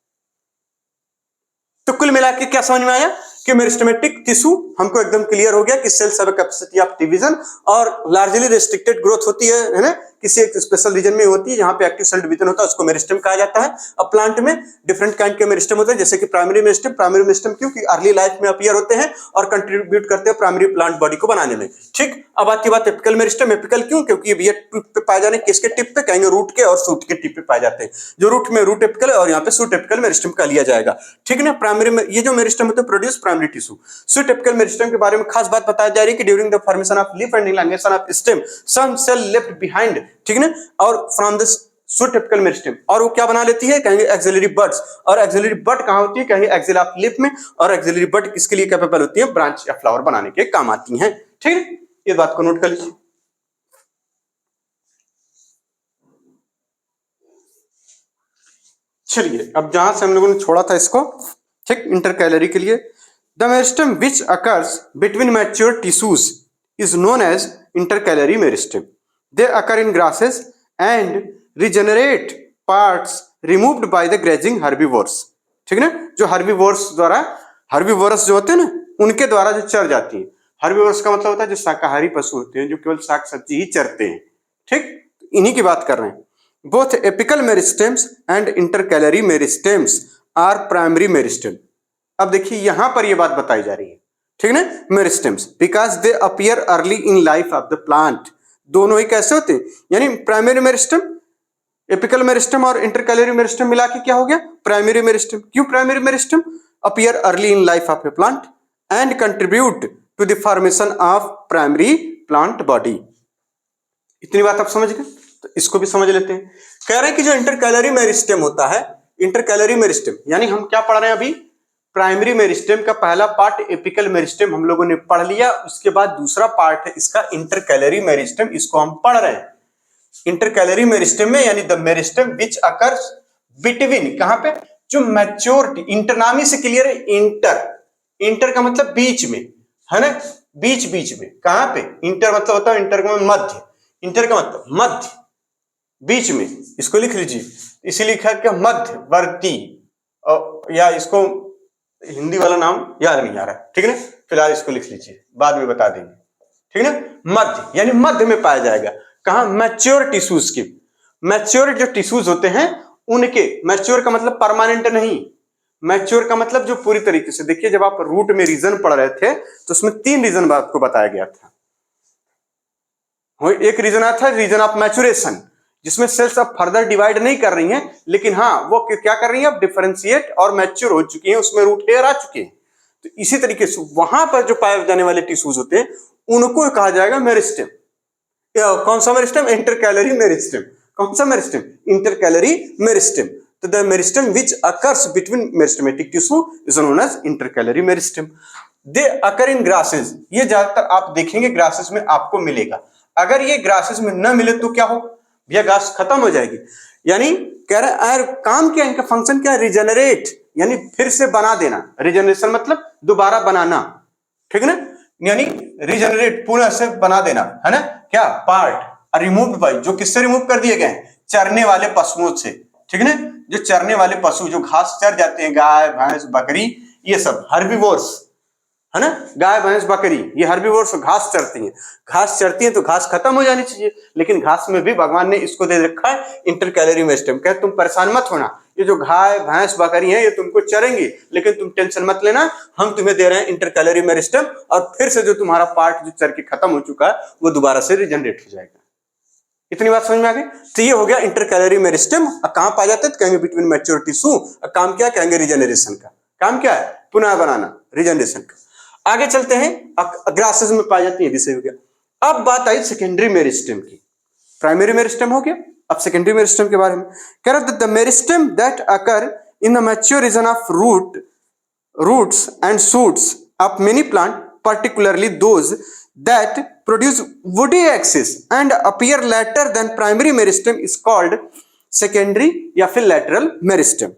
तो कुल मिला के क्या समझ में आया कि मेरिस्टेमेटिक टिश्यू हमको एकदम क्लियर हो गया कि cells have a capacity of division और लार्जली रेस्ट्रिक्टेड ग्रोथ होती है ना, किसी एक स्पेशल रीजन में होती है जहां पे एक्टिव सेल डिवीजन होता है, उसको मेरिस्टेम कहा जाता है। अब प्लांट में डिफरेंट काइंड के मेरिस्टेम होते हैं, जैसे कि प्राइमरी मेरिस्टेम क्यों कि अर्ली लाइफ में अपीयर होते हैं और कंट्रीब्यूट करते हैं प्राइमरी प्लांट बॉडी को बनाने में। ठीक, अब आती बात एपिकल मेरिस्टेम। एपिकल क्यों? क्योंकि ये टिप पे पाए जाने, किसके टिप पे? कहेंगे रूट के और शूट के टिप पे पाए जाते हैं। जो रूट में रूट एपिकल और यहाँ पे शूट एपिकल मेरिस्टेम का लिया जाएगा। ठीक है ना। प्राइमरी में ये जो मेरिस्टेम होते हैं produce primary tissue. Shoot apical meristem के बारे में खास बात बताई जा रही है कि during the formation of leaf and elongation of stem some cell left behind, ठीक है ना, और from this shoot apical meristem, और वो क्या बना लेती है? कहेंगे एक्सिलरी बड्स। और एक्सिलरी बड कहां होती है? कहेंगे एक्सिल ऑफ लीफ में। और एक्सिलरी बड किसके लिए कैपेबल होती है? ब्रांच या फ्लावर बनाने के काम आती हैं। ठीक है, ये बात को नोट कर लीजिए। चलिए, अब जहां से हम लोगों ने छोड़ा था इसको, ठीक, इंटरकैलरी के लिए, the meristem which occurs between mature tissues is known as intercalary meristem. They occur in grasses and regenerate parts removed by the grazing herbivores. ठीक है ना, जो हर्बीवोर्स द्वारा, हर्बीवोरस जो होते हैं ना, उनके द्वारा जो चर जाती है। हर्बीवोरस का मतलब होता है जो शाकाहारी पशु होते हैं, जो केवल शाक सब्जी ही चरते हैं। ठीक, इन्हीं की बात कर रहे हैं। Both apical meristems and intercalary meristems are primary meristem। अब देखिए यहां पर यह बात बताई जा रही है, ठीक है ना, meristems, because they appear early in life of the plant. दोनों ही कैसे होते हैं? यानी प्राइमरी मेरिस्टेम, एपिकल मेरिस्टेम और इंटरकैलरी मेरिस्टेम मिला के क्या हो गया? Primary meristem. क्यों primary meristem? Appear early in life of a plant and contribute to the formation of primary plant body. इतनी बात आप समझ गए? तो इसको भी समझ लेते हैं। कह रहे हैं कि जो इंटरकैलरी मेरिस्टेम होता है, इंटरकैलरी मेरिस्टेम यानी हम क्या पढ़ रहे हैं अभी? प्राइमरी मेरिस्टेम का पहला पार्ट एपिकल मेरिस्टेम हम लोगों ने पढ़ लिया, उसके बाद दूसरा पार्ट है इसका इंटरकैलरी मेरिस्टेम, इसको हम पढ़ रहे हैं। इंटरकैलरी मेरिस्टेम में यानी the meristem which occurs between, कहां पे? जो मैच्योरिटी, इंटर नाम ही से क्लियर है, इंटर, इंटर का मतलब बीच में, है ना, बीच बीच में। कहां पे? इंटर मतलब होता है, इंटर का मध्य, इंटर का मतलब मध्य, बीच में। इसको लिख लीजिए, इसीलिए लिखा है मध्यवर्ती, या इसको हिंदी वाला नाम याद नहीं आ रहा है, ठीक है ना, फिलहाल इसको लिख लीजिए, बाद में बता देंगे, ठीक है ना। मध्य यानी मध्य में पाया जाएगा। कहां? मैच्योर टिश्यूज के। मैच्योर जो टिश्यूज होते हैं उनके, मैच्योर का मतलब परमानेंट नहीं, मैच्योर का मतलब जो पूरी तरीके से, देखिए जब आप रूट में रीजन पढ़ रहे थे तो उसमें 3 रीजन आपको बताया गया था। एक रीजन आता है रीजन ऑफ मैच्योरेशन, जिसमें सेल्स अब फर्दर डिवाइड नहीं कर रही हैं, लेकिन हाँ वो क्या कर रही हैं? अब डिफरेंशिएट और मैच्योर हो चुकी हैं, उसमें रूट हेयर आ चुके हैं। तो इसी तरीके से वहां पर जो पाए जाने वाले टिश्यूज होते हैं उनको कहा जाएगा मेरिस्टेम। कौन सा मेरिस्टेम? Intercalary meristem. कौन सा मेरिस्टेम? Intercalary meristem. तो the meristem which occurs between meristematic tissue is known as intercalary meristem. They occur in grasses, ये ज्यादातर आप देखेंगे ग्रासेस में आपको मिलेगा। अगर ये ग्रासेस में न मिले तो क्या हो भैया? घास खत्म हो जाएगी। यानी कह रहे हैं काम क्या, इनका फंक्शन क्या है? रिजेनरेट, यानी फिर से बना देना। रिजेनरेशन मतलब दोबारा बनाना, ठीक है ना, यानी रिजेनरेट पुनः से बना देना, है ना। क्या? पार्ट रिमूव बाय, जो किससे रिमूव कर दिए गए? चरने वाले पशुओं से, ठीक है ना। जो चरने वाले पशु जो घास चर जाते हैं, गाय भैंस बकरी, ये सब हर्बीवोर्स, है ना, गाय भैंस बकरी, ये हर्बीवोर्स घास चरती हैं। घास चरती हैं तो घास खत्म हो जानी चाहिए, लेकिन घास में भी भगवान ने इसको दे रखा है इंटरकैलरी मेरिस्टेम। कहते तुम परेशान मत होना, ये जो गाय भैंस बकरी हैं ये तुमको चरेंगी, लेकिन तुम टेंशन मत लेना, हम तुम्हें दे रहे हैं इंटरकैलरी मेरिस्टेम, और फिर से जो तुम्हारा पार्ट जो चर के खत्म हो चुका है वो दोबारा से रिजेनरेट हो जाएगा। इतनी बात समझ में आ गई? तो ये हो गया इंटरकैलरी मेरिस्टेम। कहां पाया जाता है? कहेंगे बिटवीन मैच्योर टिश्यू। काम क्या? कहेंगे रिजेनरेशन का काम क्या है? पुनः बनाना, रिजेनरेशन का। आगे चलते हैं, ग्रासेस में पाई जाती है, विषय हो गया। अब बात आई सेकेंडरी मेरिस्टेम की। प्राइमरी मेरिस्टेम हो गया, अब सेकेंडरी मेरिस्टेम के बारे में कह रहा है, the meristem that occur in the mature region of roots and shoots of many plant, particularly those that produce woody axis and appear later than primary meristem is called secondary या फिर lateral meristem.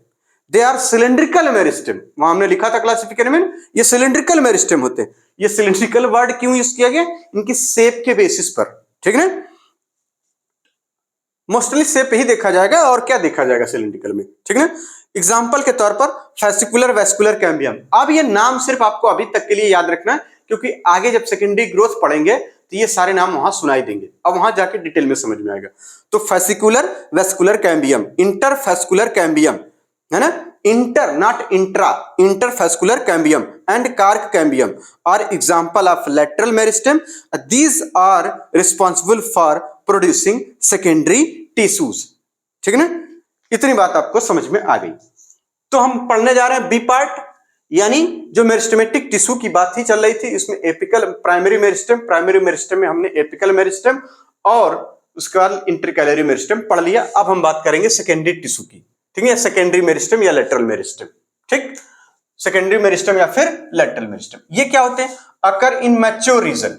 They are cylindrical meristem. वहां हमने लिखा था classification में, ये cylindrical meristem होते हैं। ये cylindrical वर्ड क्यों यूज किया गया? इनकी शेप के बेसिस पर, ठीक है ना, मोस्टली शेप ही देखा जाएगा, और क्या देखा जाएगा सिलिंड्रिकल में, ठीक है ना। एग्जाम्पल के तौर पर फैसिकुलर वेस्कुलर कैम्बियम। अब ये नाम सिर्फ आपको अभी तक के लिए याद रखना है, क्योंकि आगे जब सेकेंडरी ग्रोथ पढ़ेंगे तो तो ये सारे नाम वहां सुनाई देंगे, अब वहां जाके डिटेल में समझ में आएगा। तो fascicular vascular cambium, interfascicular cambium, है ना, inter not intra, interfascicular cambium and cork cambium are example of lateral meristem. These are responsible for producing secondary tissues. ठीक है ना, इतनी बात आपको समझ में आ गई। तो हम पढ़ने जा रहे हैं बी पार्ट, यानी जो मेरिस्टेमेटिक टिश्यू की बात ही चल रही थी, इसमें apical primary meristem, primary meristem में हमने एपिकल मेरिस्टेम और उसके बाद इंटरकैलरी मेरिस्टेम पढ़ लिया। अब हम बात करेंगे सेकेंडरी टिश्यू की, ठीक है, सेकेंडरी मेरिस्टेम या लेटरल मेरिस्टेम। ठीक, सेकेंडरी मेरिस्टेम या फिर लेटरल मेरिस्टेम, ये क्या होते हैं? अकर इन मैच्योर रीजन,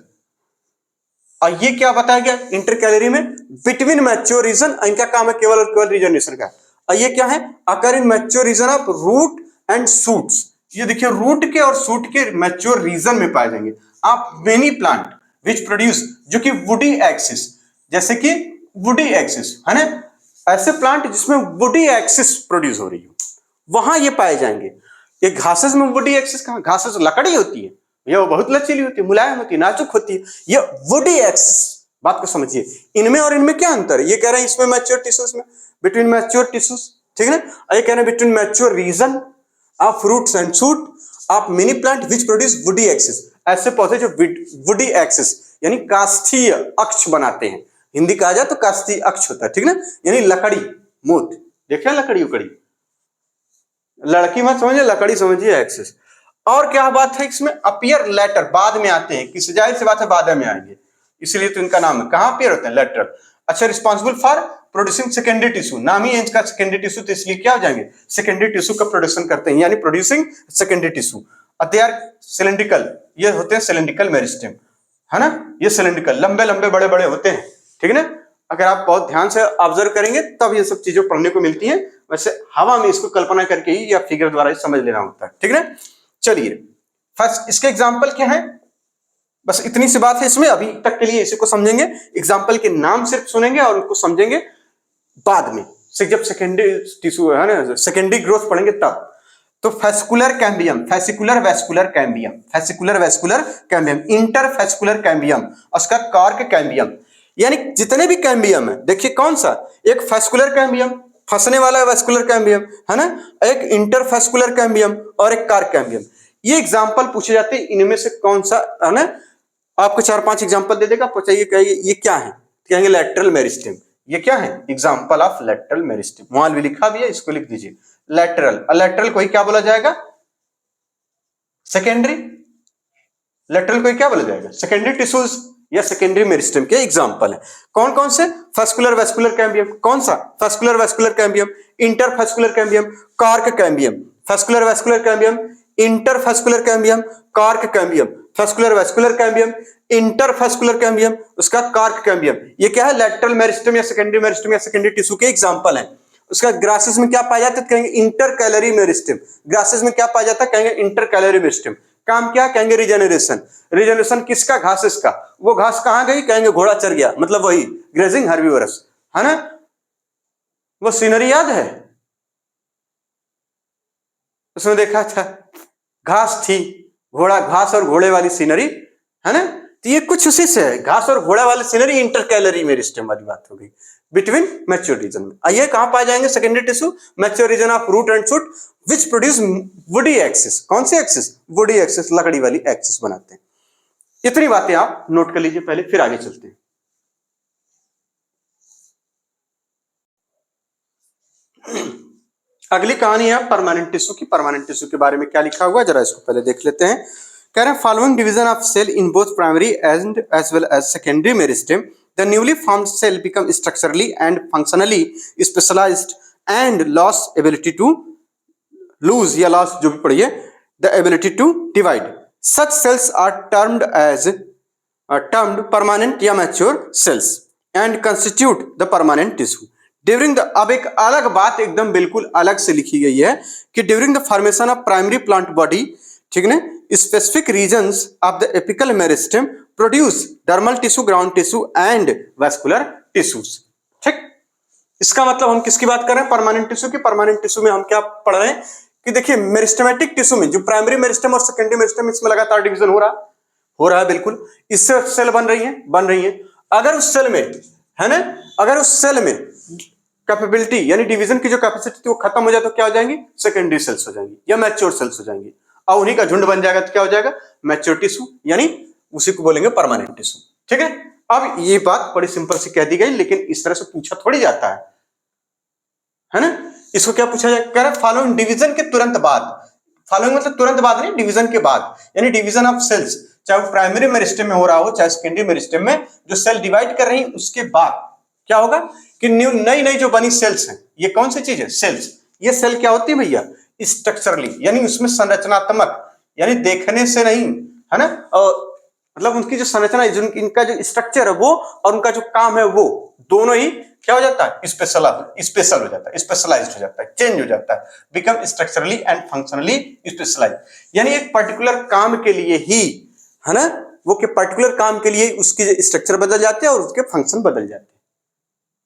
और ये क्या बताया गया इंटरकैलरी में? बिटवीन मैच्योर रीजन, इनका काम है केवल और केवल रीजनरेशन का। और ये क्या है? Occur in mature region of root and shoots. ये देखिए रूट के और शूट के मैच्योर रीजन में पाए जाएंगे आप मेनी प्लांट विच प्रोड्यूस, जो कि वुडी एक्सिस, जैसे कि वुडी एक्सिस है ना, ऐसे प्लांट जिसमें वुडी एक्सिस प्रोड्यूस हो रही हो वहां ये पाए जाएंगे। ये घासेस में वुडी एक्सिस कहां? घासेस लकड़ी होती है, ये बहुत लचीली होती है, मुलायम होती है, नाजुक होती है। ये वुडी एक्सिस, बात को समझिए, इनमें और इनमें क्या अंतर है? ये कह रहे हैं इसमें मैच्योर टिश्यूज में, बिटवीन मैच्योर टिश्यूज, ठीक है ना। ये कह रहे हैं between mature region of fruits and shoot of mini plant which produce woody axis. ऐसे पौधे जो वुडी एक्सिस यानी काष्ठीय अक्ष बनाते हैं, हिंदी कहा जाए तो काष्ठीय अक्ष होता है, ठीक ना, यानी लकड़ी मूठ, देखिए लकड़ी उकड़ी, लड़की मत समझिए, लकड़ी समझिए एक्सिस। और क्या बात है इसमें? अपीयर लेटर, बाद में आते हैं, किसी जाहिर सी बात है बाद में आएंगे, इसलिए तो इनका नाम है, कहां अपीयर होते हैं? लेटर। अच्छा, responsible for producing secondary tissue, नाम ही है इसका सेकेंडरी टिश्यू, तो इसलिए क्या हो जाएंगे? सेकेंडरी टिश्यू का प्रोडक्शन करते हैं, यानी producing secondary tissue. They are cylindrical, ये होते हैं सिलेंड्रिकल मेरिस्टेम, है ना, ये सिलेंड्रिकल लंबे लंबे बड़े बड़े होते हैं, ठीक है ना। अगर आप बहुत ध्यान से ऑब्जर्व करेंगे तब ये सब चीजें पढ़ने को मिलती हैं, वैसे हवा में इसको कल्पना करके ही या फिगर द्वारा ही समझ लेना होता है, ठीक है ना। चलिए फर्स्ट इसके एग्जाम्पल क्या है, बस इतनी सी बात है इसमें, अभी तक के लिए इसी को समझेंगे, एग्जाम्पल के नाम सिर्फ सुनेंगे और उनको समझेंगे बाद में, जब सेकेंडरी टिश्यू है ना, सेकेंडरी ग्रोथ पढ़ेंगे तब। तो fascicular cambium, fascicular vascular cambium, fascicular vascular cambium, interfascicular cambium, उसका कार्क कैम्बियम, यानी जितने भी कैम्बियम है, देखिए कौन सा, एक फेस्कुलर कैम्बियम, फंसने वाला वेस्कुलर कैम्बियम, है ना, एक इंटरफेस्कुलर कैम्बियम और एक कार्क कैम्बियम। ये एग्जांपल पूछे जाते हैं, इनमें से कौन सा, है ना, आपको 4-5 एग्जांपल दे देगा, पूछिए ये क्या है, कहेंगे लेटरल मेरिस्टेम। ये क्या है? एग्जांपल ऑफ लेटरल मेरिस्टेम, वहां भी लिखा भी है, इसको लिख दीजिए लेटरल। लेटरल को ही क्या बोला जाएगा? सेकेंडरी। लेटरल को ही क्या बोला जाएगा? सेकेंडरी टिश्यूज या सेकेंडरी मेरिस्टेम के एग्जांपल है। कौन कौन से? फेस्कुलर वेस्कुलर कैम्बियम, कौन सा? Fascicular vascular cambium, interfascicular cambium, cork cambium, fascicular vascular cambium, interfascicular cambium, cork cambium, fascicular vascular cambium, interfascicular cambium, उसका कार्क कैम्बियम। ये क्या है? लेटरल मेरिस्टेम या सेकेंडरी टिश्यू के एग्जांपल है। उसका ग्रासेस में क्या पाया जाता है? कहेंगे इंटरकैलरी मेरिस्टेम। ग्रासेस में क्या पाया जाता है? कहेंगे इंटरकैलरी मेरिस्टेम। काम क्या? कहेंगे रीजनरेशन। रीजनरेशन किसका? घासेस का। वो घास कहां गई? कहेंगे घोड़ा चर गया, मतलब वही ग्रेजिंग हर्बीवोरस, है ना। वो सीनरी याद है, उसमें देखा था घास थी, घोड़ा, घास और घोड़े वाली सीनरी, है ना। तो ये कुछ उसी से है, घास और घोड़ा वाली सीनरी, इंटरकैलरी मेरिस्टेम वाली बात हो गई, बिटवीन मैच्योर रीजन में। आइए कहां पाए जाएंगे secondary tissue? Mature region of root and shoot which produce woody axis. कौन सी एक्सिस? वुडी एक्सिस, लकड़ी वाली एक्सिस बनाते हैं। इतनी बातें आप नोट कर लीजिए पहले, फिर आगे चलते हैं। अगली कहानी है परमानेंट टिश्यू की। परमानेंट टिश्यू के बारे में क्या लिखा हुआ है जरा इसको पहले देख लेते हैं। कह रहे हैं following division of cell in both primary and as well as secondary meristem, the newly formed cell become structurally and functionally specialised and loss ability to lose या लॉस, जो भी पढ़िए, the ability to divide. Such cells are termed permanent या mature cells and constitute the permanent tissue during the. अब एक अलग बात एकदम बिल्कुल अलग से लिखी गई है कि during the formation of primary plant body, ठीक है, specific regions of the apical meristem produce dermal tissue, ground tissue and vascular tissues. ठीक, इसका मतलब हम किसकी बात कर रहे हैं? परमानेंट टिश्यू की। परमानेंट टिश्यू में हम क्या पढ़ रहे हैं कि देखिए मेरिस्टेमेटिक टिश्यू में जो प्राइमरी मेरिस्टेम और सेकेंडरी मेरिस्टेम, इसमें लगातार डिवीजन हो रहा, हो रहा है बिल्कुल। इससे सेल बन रही है। अगर उस सेल में, है ना, अगर उस सेल में कैपेबिलिटी यानी डिवीजन की जो कैपेसिटी थी वो खत्म हो जाए तो क्या हो जाएंगी, सेकेंडरी सेल्स हो जाएंगी या मैच्योर सेल्स हो जाएंगी, और उन्हीं का झुंड बन जाएगा तो क्या हो जाएगा, मैच्योर टिश्यू, यानी उसी को बोलेंगे परमानेंट टिश्यू। ठीक है, अब ये बात बड़ी सिंपल सी कह दी गई, लेकिन इस तरह से पूछा थोड़ी जाता है ना। इसको क्या पूछा जाए, कह रहा है फॉलोइंग डिवीजन के तुरंत बाद, फॉलोइंग मतलब तुरंत बाद नहीं, डिवीजन के बाद, यानी डिवीजन ऑफ सेल्स, चाहे वो प्राइमरी मेरिस्टेम में हो रहा हो चाहे सेकेंडरी मेरिस्टेम में, जो सेल डिवाइड कर रही है उसके बाद क्या होगा कि नई नई जो बनी सेल्स हैं, ये कौन सी चीज है, सेल्स। ये सेल क्या होती है भैया, स्ट्रक्चरली, यानी उसमें संरचनात्मक, यानी देखने से नहीं, है ना, और मतलब उनकी जो संरचना है, इनका जो स्ट्रक्चर है वो और उनका जो काम है वो दोनों ही क्या हो जाता है, स्पेशल हो जाता है, स्पेशलाइज्ड हो जाता है, चेंज हो जाता है, become structurally and functionally specialised, यानी एक पर्टिकुलर काम के लिए ही, है ना, वो के पर्टिकुलर काम के लिए उसकी स्ट्रक्चर बदल जाते हैं और उसके फंक्शन बदल जाते हैं।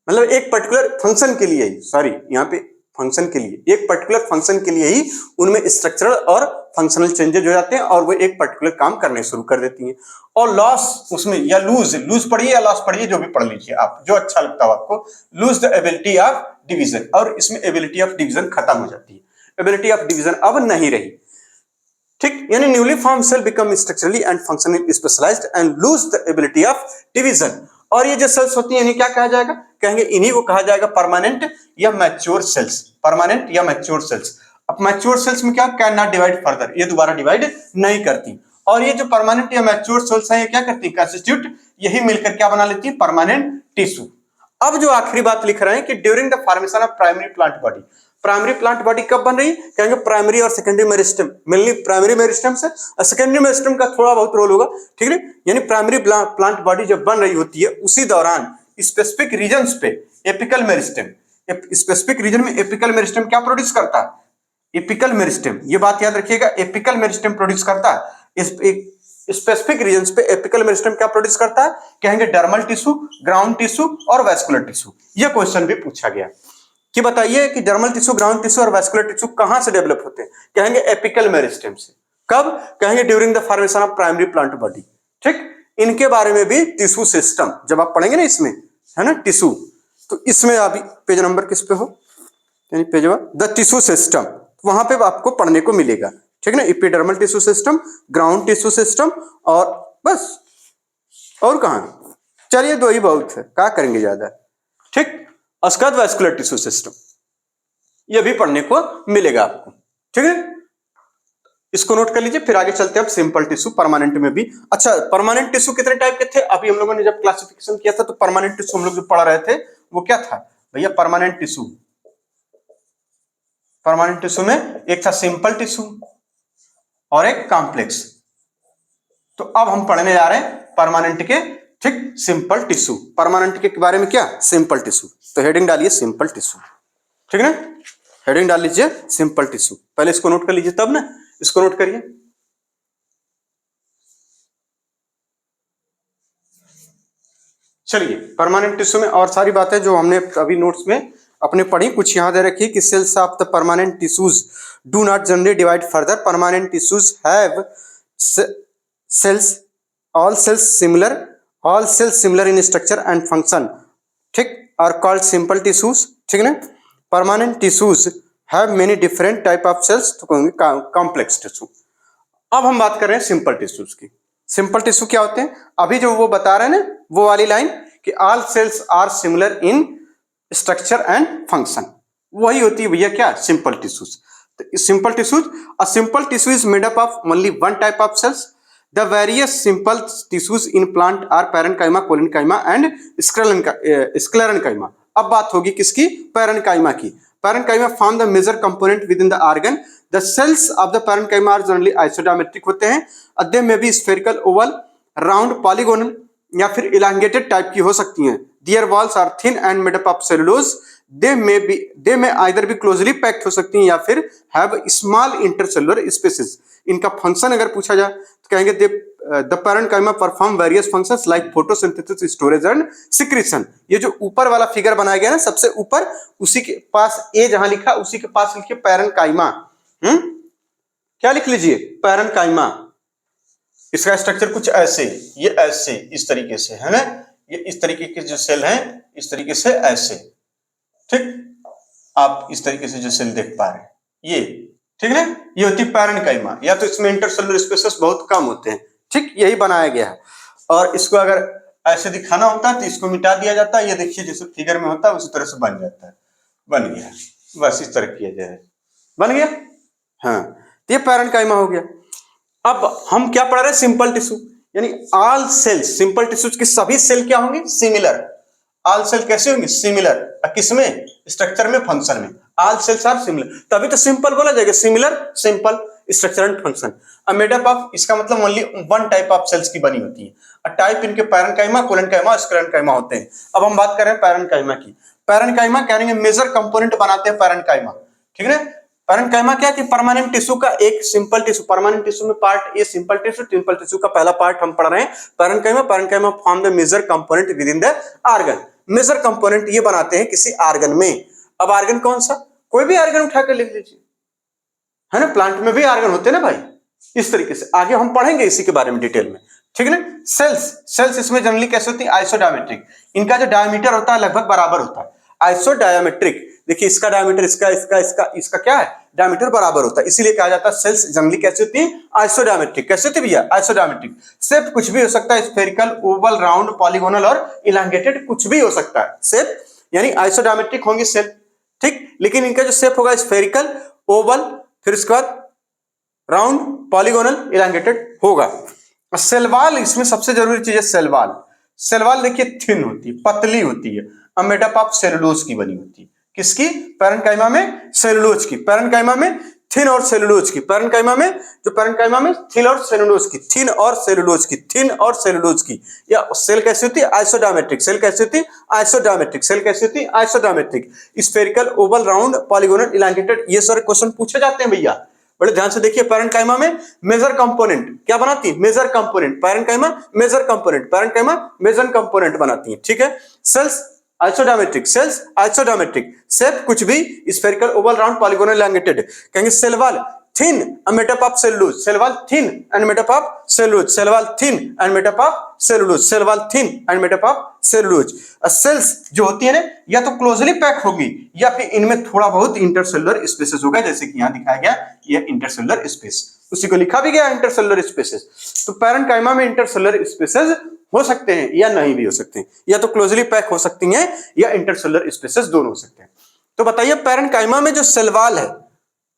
मतलब एक पर्टिकुलर फंक्शन के लिए ही, सॉरी यहाँ पे फंक्शन के लिए, एक पर्टिकुलर फंक्शन के लिए ही उनमें स्ट्रक्चरल और फंक्शनल चेंजेस हो जाते हैं और वो एक पर्टिकुलर काम करने शुरू कर देती हैं। और लॉस उसमें, या लूज पढ़िए या लॉस पढ़िए, जो भी पढ़ लीजिए आप, जो अच्छा लगता हो आपको, loose the ability of division, और इसमें एबिलिटी ऑफ डिवीजन खत्म हो जाती है, एबिलिटी ऑफ डिवीजन अब नहीं रही। ठीक, यानी newly form cell become structurally and functionally specialised and lose the ability of division. और ये जो सेल्स होती हैं इन्हें क्या कहा जाएगा, कहेंगे इन्हीं को कहा जाएगा परमानेंट या मैच्योर सेल्स, परमानेंट या मैच्योर सेल्स। अब मैच्योर सेल्स में क्या, कैन नॉट डिवाइड फर्दर, ये दोबारा डिवाइड नहीं करती। और ये जो परमानेंट या मैच्योर सेल्स हैं ये क्या करती है, कंस्टिट्यूट, यही मिलकर क्या बना लेती है, परमानेंट टिश्यू। अब जो आखिरी बात लिख रहे हैं कि during the formation of primary plant body, primary plant body कब बन रही, कहेंगे प्राइमरी और secondary meristem, mainly primary meristem से, और सेकेंडरी मेरिस्टेम का थोड़ा बहुत रोल होगा, ठीक है, यानी प्राइमरी प्लांट बॉडी जब बन रही होती है उसी दौरान स्पेसिफिक रीजन्स पे एपिकल मेरिस्टेम, स्पेसिफिक रीजन में एपिकल मेरिस्टेम क्या प्रोड्यूस करता है, एपिकल मेरिस्टेम, ये बात याद रखिएगा, एपिकल मेरिस्टेम प्रोड्यूस करता है, स्पेसिफिक रीजन्स पे एपिकल मेरिस्टेम क्या प्रोड्यूस करता है, कहेंगे डर्मल टिश्यू, ग्राउंड टिश्यू और वैस्कुलर टिश्यू। ये क्वेश्चन भी पूछा गया कि बताइए कि डर्मल टिश्यू, ग्राउंड टिश्यू और वैस्कुलर टिश्यू कहां से डेवलप होते हैं, कहेंगे एपिकल मेरिस्टेम से। कब, कहेंगे during the formation of primary plant body. ठीक, इनके बारे में भी टिश्यू सिस्टम जब आप पढ़ेंगे ना इसमें, है ना, टिश्यू, तो इसमें अभी पेज नंबर किस पे हो, यानी पेज द टिश्यू सिस्टम, वहां पे आपको पढ़ने को मिलेगा। ठीक है ना, epidermal tissue system, ground tissue system, और बस, और कहां, चलिए दो ही बहुत है, क्या करेंगे ज्यादा। ठीक, उसके बाद वैस्कुलर टिश्यू सिस्टम, ये भी पढ़ने को मिलेगा आपको। ठीक है, इसको नोट कर लीजिए, फिर आगे चलते हैं अब सिंपल टिश्यू, परमानेंट में भी। अच्छा, परमानेंट टिश्यू कितने टाइप के थे, अभी हम लोगों ने जब क्लासिफिकेशन किया था तो परमानेंट टिश्यू हम लोग जो पढ़ रहे थे वो क्या था भैया, परमानेंट टिश्यू, परमानेंट टिश्यू में एक था सिंपल टिश्यू और एक कॉम्प्लेक्स। तो अब हम पढ़ने जा रहे हैं परमानेंट के, ठीक, सिंपल टिश्यू, परमानेंट के बारे में क्या, सिंपल टिश्यू। तो हेडिंग डालिए सिंपल टिश्यू, ठीक है ना, हेडिंग डाल लीजिए सिंपल टिश्यू, पहले इसको नोट कर लीजिए तब ना, इसको नोट करिए। चलिए, परमानेंट टिश्यू में और सारी बातें जो हमने अभी नोट्स में अपने पढ़ी, कुछ यहां दे रखी कि cells of the permanent tissues do not generally divide further, permanent tissues have cells, all cells similar in structure and function, ठीक, are called simple tissues, ठीक है ना। permanent tissues have many different type of cells, तो कहेंगे complex tissue। अब हम बात कर रहे हैं सिंपल टिश्यूज की। सिंपल टिश्यू क्या होते हैं, अभी जो वो बता रहे हैं ना वो वाली लाइन कि all cells are similar in structure and function, वही होती है भैया क्या, सिंपल टिश्यूज। तो simple tissues, a simple tissue is made up of only one type of cells. The various simple tissues in plant are parenchyma, collenchyma and sclerenchyma। अब बात होगी किसकी, parenchyma की। Parenchyma form the major component within the organ। The cells of the parenchyma are generally isodiametric होते हैं। They may be spherical, oval, round, polygonal या फिर elongated type की हो सकती हैं। Their walls are thin and made up of cellulose। They may either be closely packed हो सकती हैं या फिर have small intercellular spaces। इनका फंक्शन अगर पूछा जाए तो कहेंगे the parenchyma perform various functions like photosynthesis, storage and secretion. ये जो ऊपर वाला फिगर बनाया गया ना सबसे ऊपर, उसी के पास ए जहां लिखा उसी के पास लिखिए पैरेंकाइमा। क्या लिख लीजिए, पैरेंकाइमा। इसका स्ट्रक्चर कुछ ऐसे, ये ऐसे इस तरीके से है ना, ये इस तरीके के जो सेल हैं इस तरीके से ऐसे, ठीक, आप इस तरीके से जो सेल देख पा रहे हैं ये, ठीक है, ये होती है पैरेन्काइमा। या तो इसमें इंटरसेलुलर स्पेसेस बहुत कम होते हैं, ठीक, यही बनाया गया है। और इसको अगर ऐसे दिखाना होता है तो इसको मिटा दिया जाता है, ये देखिए जैसे फिगर में होता है उसी तरह से बन जाता है, बन गया, बस इस तरह किया जाए, बन गया, हाँ, तो ये पैरेन्काइमा हो गया। अब हम क्या पढ़ रहे हैं, सिंपल टिश्यू, यानी ऑल सेल्स, सिंपल टिश्यूज की सभी सेल क्या होंगे, सिमिलर। ऑल सेल कैसे होंगे, सिमिलर, किसमें, स्ट्रक्चर में, फंक्शन में, ऑल सेल्स आर सिमिलर, तभी तो सिंपल बोला जाएगा, similar, simple, structure and function. A made up of, इसका मतलब only one type of cells की बनी होती है। अ टाइप इनके पैरेन्काइमा, कोलेन्काइमा, स्क्लेरेन्काइमा होते हैं। अब हम बात कर रहे हैं पैरेन्काइमा की। पैरेन्काइमा कह रहे हैं मेजर कंपोनेंट बनाते हैं पैरेन्काइमा, ठीक है ना। पैरेन्काइमा क्या कि परमानेंट टिश्यू का एक सिंपल टिश्यू, परमानेंट टिश्यू में पार्ट ए सिंपल टिश्यू का पहला पार्ट हम पढ़ रहे हैं parenchyma. Parenchyma form the major component within the organ, major component ये बनाते हैं किसी ऑर्गन में। अब ऑर्गन कौन सा, कोई भी ऑर्गन उठाकर लिख लीजिए, है ना, प्लांट में भी ऑर्गन होते हैं ना भाई, इस तरीके से आगे हम पढ़ेंगे इसी के बारे में डिटेल में, ठीक है ना। सेल्स, सेल्स इसमें जनरली कैसे होती है, आइसोडायमेट्रिक, इनका जो डायमीटर होता है लगभग बराबर होता है, आइसोडायमेट्रिक। देखिए इसका डायमीटर इसका क्या है, डायमीटर बराबर होता है, इसीलिए कहा जाता है सेल्स जनरली कैसे होती है, आइसोडायमेट्रिक। कैसे होती है भैया, आइसोडायमेट्रिक। शेप कुछ भी हो सकता है, स्फेरिकल, ओवल, राउंड, पॉलीगोनल और इलांगेटेड, कुछ भी हो सकता है शेप, यानी आइसोडायमेट्रिक होंगे सेल, ठीक। लेकिन इनका जो शेप होगा स्फेरिकल, ओवल, फिर उसके बाद राउंड, पॉलीगोनल, इलांगेटेड होगा। सेल इसमें सबसे जरूरी चीज है सेल वॉल देखिए थिन होती है, पतली होती है, मेड अप ऑफ सेलुलोज की बनी होती है। किसकी, पैरेन्काइमा में सेलुलोज की, पैरेन्काइमा में थिन और सेलुलोज की, पैरेन्काइमा में जो पैरेन्काइमा में थिन और सेलुलोज की, थिन और सेलुलोज की, थिन और सेलुलोज की। या सेल कैसी होती है, आइसोडायमेट्रिक, सेल कैसी होती है, आइसोडायमेट्रिक, सेल कैसी होती है, isodiametric, spherical, oval, round, polygonal, elongated, ये सारे क्वेश्चन पूछे जाते हैं भैया, बड़े ध्यान से देखिए। पैरेन्काइमा में मेजर कंपोनेंट क्या बनाती है, major component, parenchyma major component, parenchyma major component बनाती है, ठीक है। Cells isodiametric, cells isodiametric, shape कुछ भी, spherical, oval, round, polygonal, elongated. कहेंगे cell wall thin and made up of cellulose, cell wall thin and made up of cellulose, cell wall thin and made up of cellulose, cell wall thin and made up of cellulose. Cells जो होती है ना, या तो closely pack होगी या फिर इनमें थोड़ा बहुत इंटरसेलुलर स्पेसेस होगा, जैसे कि यहाँ दिखाया गया ये इंटरसेलुलर स्पेस, उसी को लिखा भी गया इंटरसेलुलर स्पेसेस। तो पैरेन्काइमा में इंटरसेलुलर स्पेसेस हो सकते हैं या नहीं भी हो सकते हैं, या तो क्लोजली पैक हो सकती हैं या इंटरसेलुलर स्पेसेस दोनों हो सकते हैं। तो बताइए पैरेन्काइमा में जो सेल वॉल है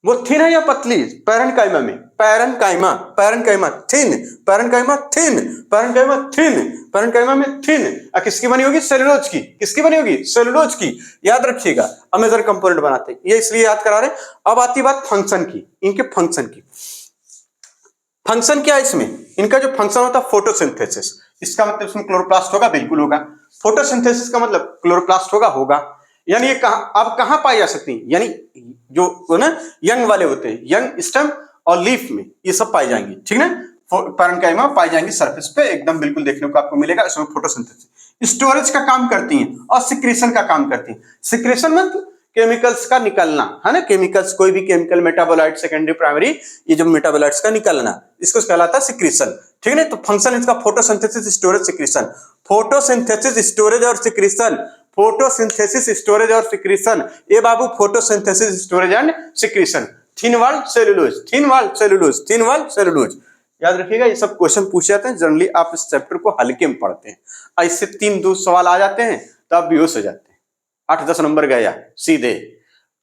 वो थिन है या पतली, पैरेन्काइमा में, parenchyma, parenchyma thin, parenchyma thin, parenchyma thin, parenchyma में थिन, किसकी बनी होगी, सेलुलोज की, किसकी बनी होगी, सेलुलोज की, याद रखिएगा, मेजर कंपोनेंट बनाते हैं, ये इसलिए याद करा रहे हैं। अब आती बात फंक्शन की, इनके फंक्शन की। फंक्शन क्या है इसमें, इनका जो फंक्शन होता है फोटोसिंथेसिस, इसका मतलब इसमें क्लोरोप्लास्ट होगा, बिल्कुल होगा। फोटोसिंथेसिस का मतलब क्लोरोप्लास्ट होगा, यानी ये कहां पाई जा सकती है, यानी जो ना यंग वाले होते हैं, यंग स्टेम और लीफ में ये सब पाई जाएंगी, ठीक है ना। पैरेन्काइमा पाई जाएंगी सरफेस पे, एकदम बिल्कुल देखने को आपको मिलेगा। इसमें फोटोसिंथेसिस स्टोरेज का काम करती हैं और सिक्रेशन का काम करती हैं। सिक्रेशन मतलब केमिकल्स का निकलना, है ना, केमिकल्स, कोई भी केमिकल, मेटाबोलाइट, सेकेंडरी, प्राइमरी, ये जो मेटाबोलाइट्स का निकलना, इसको कहलाता है सिक्रेशन, ठीक है ना। तो फंक्शन इसका photosynthesis, storage, secretion, photosynthesis, storage और सिक्रेशन, फोटोसिंथेसिस, स्टोरेज और सिक्रेशन, ये बाबू photosynthesis, storage and secretion. Thin wall cellulose, thin wall cellulose, thin wall cellulose, याद रखिएगा, ये सब क्वेश्चन पूछे जाते हैं जनरली, आप इस चैप्टर को हल्के में पढ़ते हैं, ऐसे 3-2 सवाल आ जाते हैं तो आप बेहोश हो जाते हैं, 8-10 नंबर गया सीधे,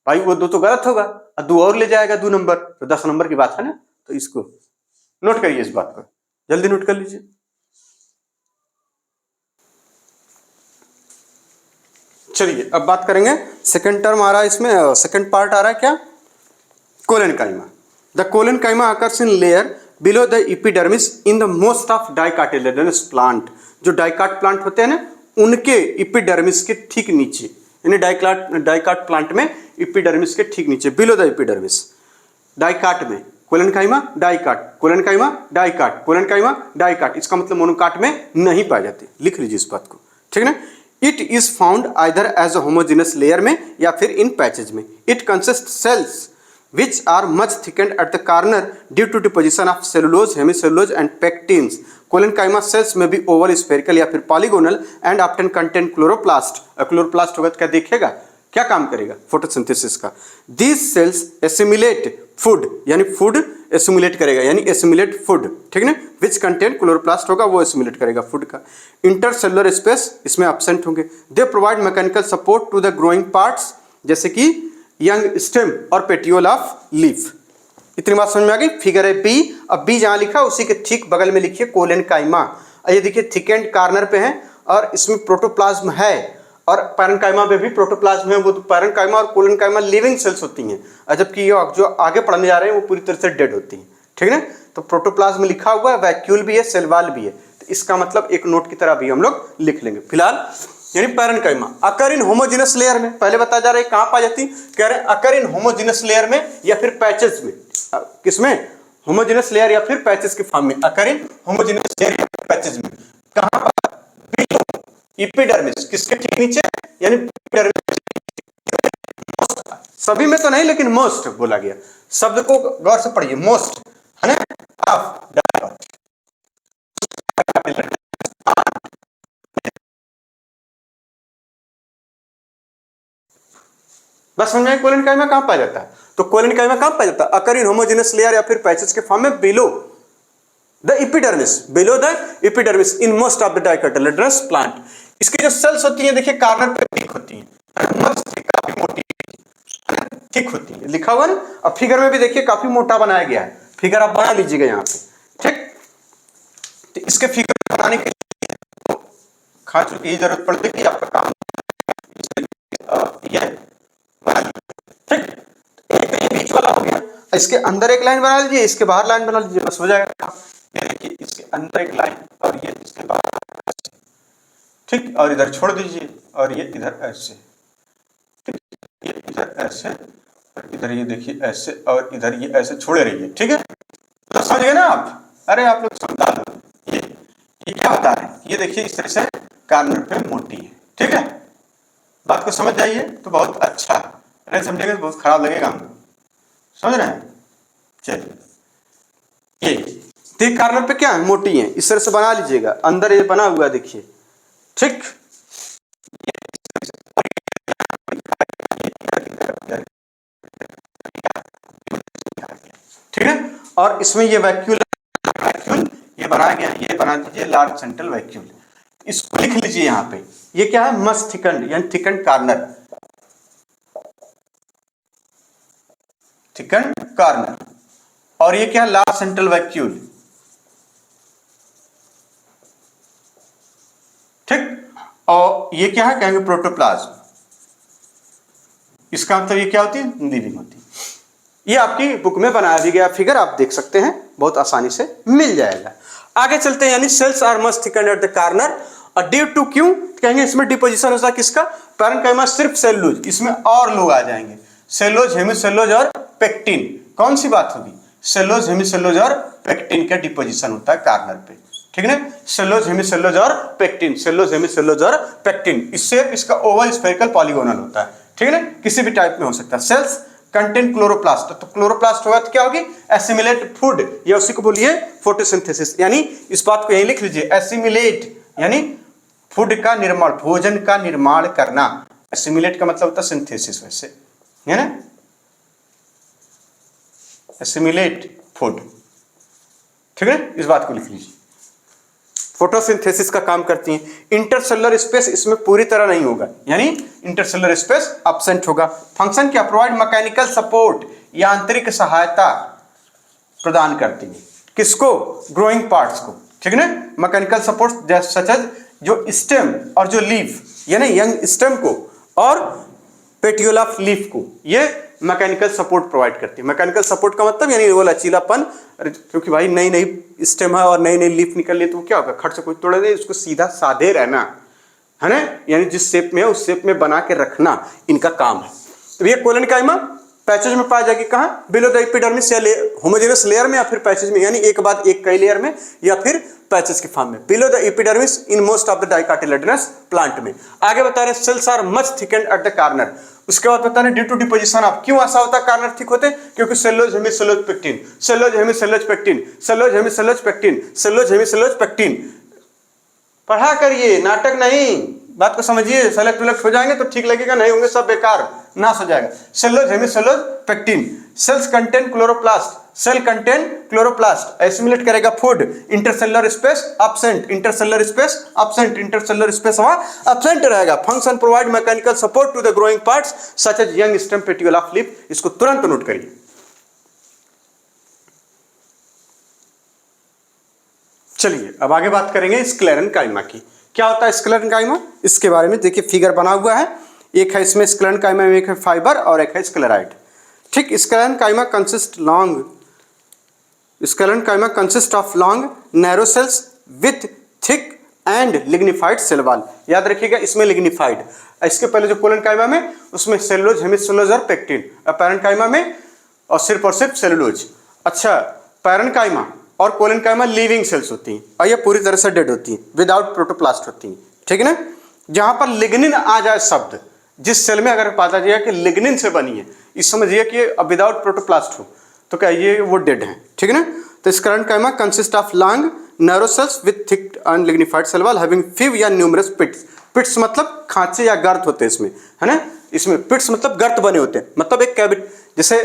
भाई वो 2 तो गलत होगा और 2 और ले जाएगा 2 नंबर, तो 10 नंबर की बात है ना। तो इसको नोट करिए, इस बात को जल्दी नोट कर लीजिए। चलिए अब बात करेंगे, सेकंड टर्म आ रहा है इसमें, सेकंड पार्ट आ रहा है क्या, collenchyma. The collenchyma occurs in layer below the epidermis in the most of dicotyledonous plant, जो डाइकाट प्लांट होते हैं ना उनके एपिडर्मिस के ठीक नीचे, यानी डाइकाट प्लांट में एपिडर्मिस के ठीक नीचे, बिलो द एपिडर्मिस, डाइकाट में collenchyma, dicot, collenchyma, dicot, collenchyma, dicot, इसका मतलब मोनोकाट में नहीं पाए जाते, लिख लीजिए इस बात को, ठीक है ना। It is found either as a homogeneous layer में या फिर इन पैचेज में। It consist cells which are much thickened at the corner due to deposition of cellulose, hemicellulose and pectins. Collenchyma cells may be oval, spherical या फिर polygonal and often contain chloroplast. chloroplast होगा तो क्या देखेगा, क्या काम करेगा, फोटोसिंथेसिस का. These cells assimilate food, यानी food assimilate करेगा, यानी assimilate food, ठीक है ना, which contain chloroplast होगा वो assimilate करेगा food का. Intercellular space इसमें absent होंगे. They provide mechanical support to the growing parts, जैसे कि यंग स्टेम और पेटियोल ऑफ लीफ. इतनी बात समझ में आ गई. फिगर है बी. अब बी जहां लिखा उसी के ठीक बगल में लिखिए कोलेनकाइमा. ये देखिए थिकेंड कॉर्नर पे है और इसमें प्रोटोप्लाज्म है और पैरेन्काइमा में भी प्रोटोप्लाज्म है. वो तो पैरेन्काइमा और कोलेनकाइमा लिविंग सेल्स होती हैं, जबकि ये जो आगे पढ़ने जा रहे हैं वो पूरी तरह से डेड होती हैं, ठीक है ना. तो प्रोटोप्लाज्म लिखा हुआ है, वैक्यूल भी है, सेल वॉल भी है. तो इसका मतलब एक नोट की तरह भी हम लोग लिख लेंगे. फिलहाल यानी पैरेन्काइमा अकर इन होमोजेनस लेयर में, पहले बता जा रहे हैं कहां पा जाती, कह रहे हैं अकर इन होमोजेनस लेयर में या फिर पैचेस में. किसमें, होमोजेनस लेयर या फिर पैचेस के फॉर्म में. अकर इन होमोजेनस लेयर या पैचेस में कहां पा, बिलो एपिडर्मिस, किसके ठीक नीचे, यानी एपिडर्मिस. सभी में तो नहीं लेकिन मोस्ट बोला गया. शब्द को गौर से पढ़िए, मोस्ट है ना, ऑफ बस समझ में. कोलेनकाइमा कहां पाया जाता है, तो कोलेनकाइमा कहां पाया जाता है, अकर इन होमोजेनस लेयर या फिर पैचेस के फॉर्म में below the epidermis, below the epidermis in most of the dicotyledonous plant. इसकी जो सेल्स होती हैं देखिए कॉर्नर पे थिक होती हैं, काफी मोटी थिक होती है, लिखा हुआ ना. अब फिगर में भी देखिए काफी मोटा बनाया गया है. फिगर आप बना लीजिएगा यहाँ पे, ठीक. तो इसके फिगर बनाने के लिए खा चुकी जरूरत पड़ती है आपका काम, ठीक. बीच वाला हो गया. इसके अंदर एक लाइन बना लीजिए, इसके बाहर लाइन बना लीजिए, बस हो जाएगा. ये देखिए इसके अंदर एक लाइन और ये इसके बाहर, ठीक. और इधर छोड़ दीजिए और ये इधर ऐसे, ठीक. ये इधर ऐसे और इधर ये देखिए ऐसे और इधर ये ऐसे छोड़े रहिए, ठीक है. तो समझ गए ना आप. अरे आप लोग समझा लो. ये क्या बता रहे हैं, ये देखिए इस तरह से कॉर्नर पे मोटी है, ठीक है. बात को समझ जाइए तो बहुत अच्छा, नहीं समझेंगे तो बहुत खराब लगेगा हमको. समझ रहे हैं. चलिए ये कॉर्नर पे क्या है, मोटी है, इस तरह से बना लीजिएगा. अंदर ये बना हुआ देखिए, ठीक. ठीक है. और इसमें ये वैक्यूल ये बनाया गया, ये बना दीजिए लार्ज सेंट्रल वैक्यूल. इसको लिख लीजिए यहाँ पे. ये क्या है, मस्ट थिकंड यानी थिकंड कॉर्नर, थिकंड कॉर्नर. और ये क्या है, लार्ज सेंट्रल वैक्यूल, ठीक. और ये क्या है, कहेंगे प्रोटोप्लाज्म. इसका मतलब ये क्या होती है, लिविंग होती है. ये आपकी बुक में बनाया भी गया फिगर, आप देख सकते हैं, बहुत आसानी से मिल जाएगा. आगे चलते हैं. यानी cells are must thickened at the corner और ड्यू टू क्यों, कहेंगे इसमें डिपोजिशन होता है किसका, पैरेन्काइमा सिर्फ सेलुलोज. इसमें और लोग आ जाएंगे, सेलुलोज, हेमिसेलुलोज और पेक्टिन. कौन सी बात होगी, सेलुलोज, हेमिसेलुलोज और पेक्टिन का डिपोजिशन होता है कॉर्नर पे, ठीक है ना. सेलुलोज, हेमिसेलुलोज और पेक्टिन, सेलुलोज, हेमिसेलुलोज और पेक्टिन. इससे इसका ओवल, स्फेरिकल, पॉलीगोनल होता है, ठीक है ना, किसी भी टाइप में हो सकता है. सेल्स कंटेन क्लोरोप्लास्ट, तो क्लोरोप्लास्ट होगा तो क्या होगी, एसिमिलेट फूड, या उसी को बोलिए फोटोसिंथेसिस. यानी इस बात को यही लिख लीजिए, एसिमिलेट यानी फूड का निर्माण, भोजन का निर्माण करना. एसिमिलेट का मतलब होता है सिंथेसिस, वैसे है ना, एसिमिलेट फूड, ठीक है. इस बात को लिख लीजिए. फोटोसिंथेसिस का काम करती हैं. इंटरसेलुलर स्पेस इसमें पूरी तरह नहीं होगा, यानी इंटरसेलुलर स्पेस एब्सेंट होगा. फंक्शन क्या, प्रोवाइड मैकेनिकल सपोर्ट, यांत्रिक सहायता प्रदान करती है. किसको, ग्रोइंग पार्ट्स को, ठीक है ना. मैकेनिकल सपोर्ट सच एज जो स्टेम और जो लीफ, यानी यंग स्टेम को और पेटियोल ऑफ लीफ को, ये मैकेनिकल सपोर्ट प्रोवाइड करती है. मैकेनिकल सपोर्ट का मतलब यानी वो लचीलापन, क्योंकि भाई नई नई स्टेम है और नई नई लीफ निकल रही है तो क्या होगा, खट से कोई तोड़े नहीं, उसको सीधा साधे रहना है ना, यानी जिस शेप में है उस शेप में बना के रखना इनका काम है. तो ये कोलेनकाइमा पैचेज में पाया जाएगी, कहाँ, बिलो द एपिडर्मिस या होमोजेनस लेयर में या फिर पैचेज में, यानी एक बाद एक कई लेयर में या फिर पैचेज के फॉर्म में. Below the epidermis in most of the dicotyledonous plant में. आगे बता रहे हैं cells are much thickened at the corner, उसके बाद बताने ड्यू टू डिपोजिशन ऑफ, क्यों ऐसा होता है, कारण ठीक होते हैं, क्योंकि cellulose hemicellulose pectin, cellulose hemicellulose pectin, cellulose hemicellulose pectin, cellulose hemicellulose pectin. पढ़ा करिए, नाटक नहीं, बात को समझिए। सेलेक्ट विलेक्ट हो जाएंगे तो ठीक लगेगा, नहीं होंगे सब बेकार, नाश हो जाएगा। Cellulose hemicellulose pectin, cells contain chloroplast, cell contain chloroplast, assimilate करेगा food, intercellular space absent, intercellular space absent, intercellular space वहां एब्सेंट रहेगा। Function provide mechanical support to the growing parts such as young stem petiole of leaf, इसको तुरंत note करिए। चलिए अब आगे बात करेंगे स्क्लेरेन्काइमा की। क्या होता है स्क्लेरेन्काइमा, इसके बारे में देखिए फिगर बना हुआ है, एक है इसमें स्क्लेरेन्काइमा में, एक है फाइबर और एक है स्क्लेराइड। ठीक, sclerenchyma consist of long narrow cells with thick and lignified cell wall. याद रखिएगा इसमें लिग्निफाइड, इसके पहले जो कोलेनकाइमा में उसमें सेलुलोज हेमिसेलुलोज और पेक्टिन, और पैरेन्काइमा में और सिर्फ सेलुलोज। अच्छा, पैरेन्काइमा और कोलेनकाइमा लिविंग सेल्स होती हैं और ये पूरी तरह से डेड होती हैं, विदाउट प्रोटोप्लास्ट होती हैं। ठीक है ना, जहां पर लिग्निन आ जाए शब्द, जिस सेल में अगर पता चले कि लिग्निन से बनी है, इस समझिए कि विदाउट प्रोटोप्लास्ट हो तो क्या ये वो डेड है। ठीक है ना, तो sclerenchyma consist of long narrow cells with thick and lignified cell wall having few या न्यूमरस पिट्स। पिट्स मतलब खांचे या गर्त होते हैं इसमें, है ना, इसमें पिट्स मतलब गर्त बने होते हैं, मतलब एक कैविटी, जैसे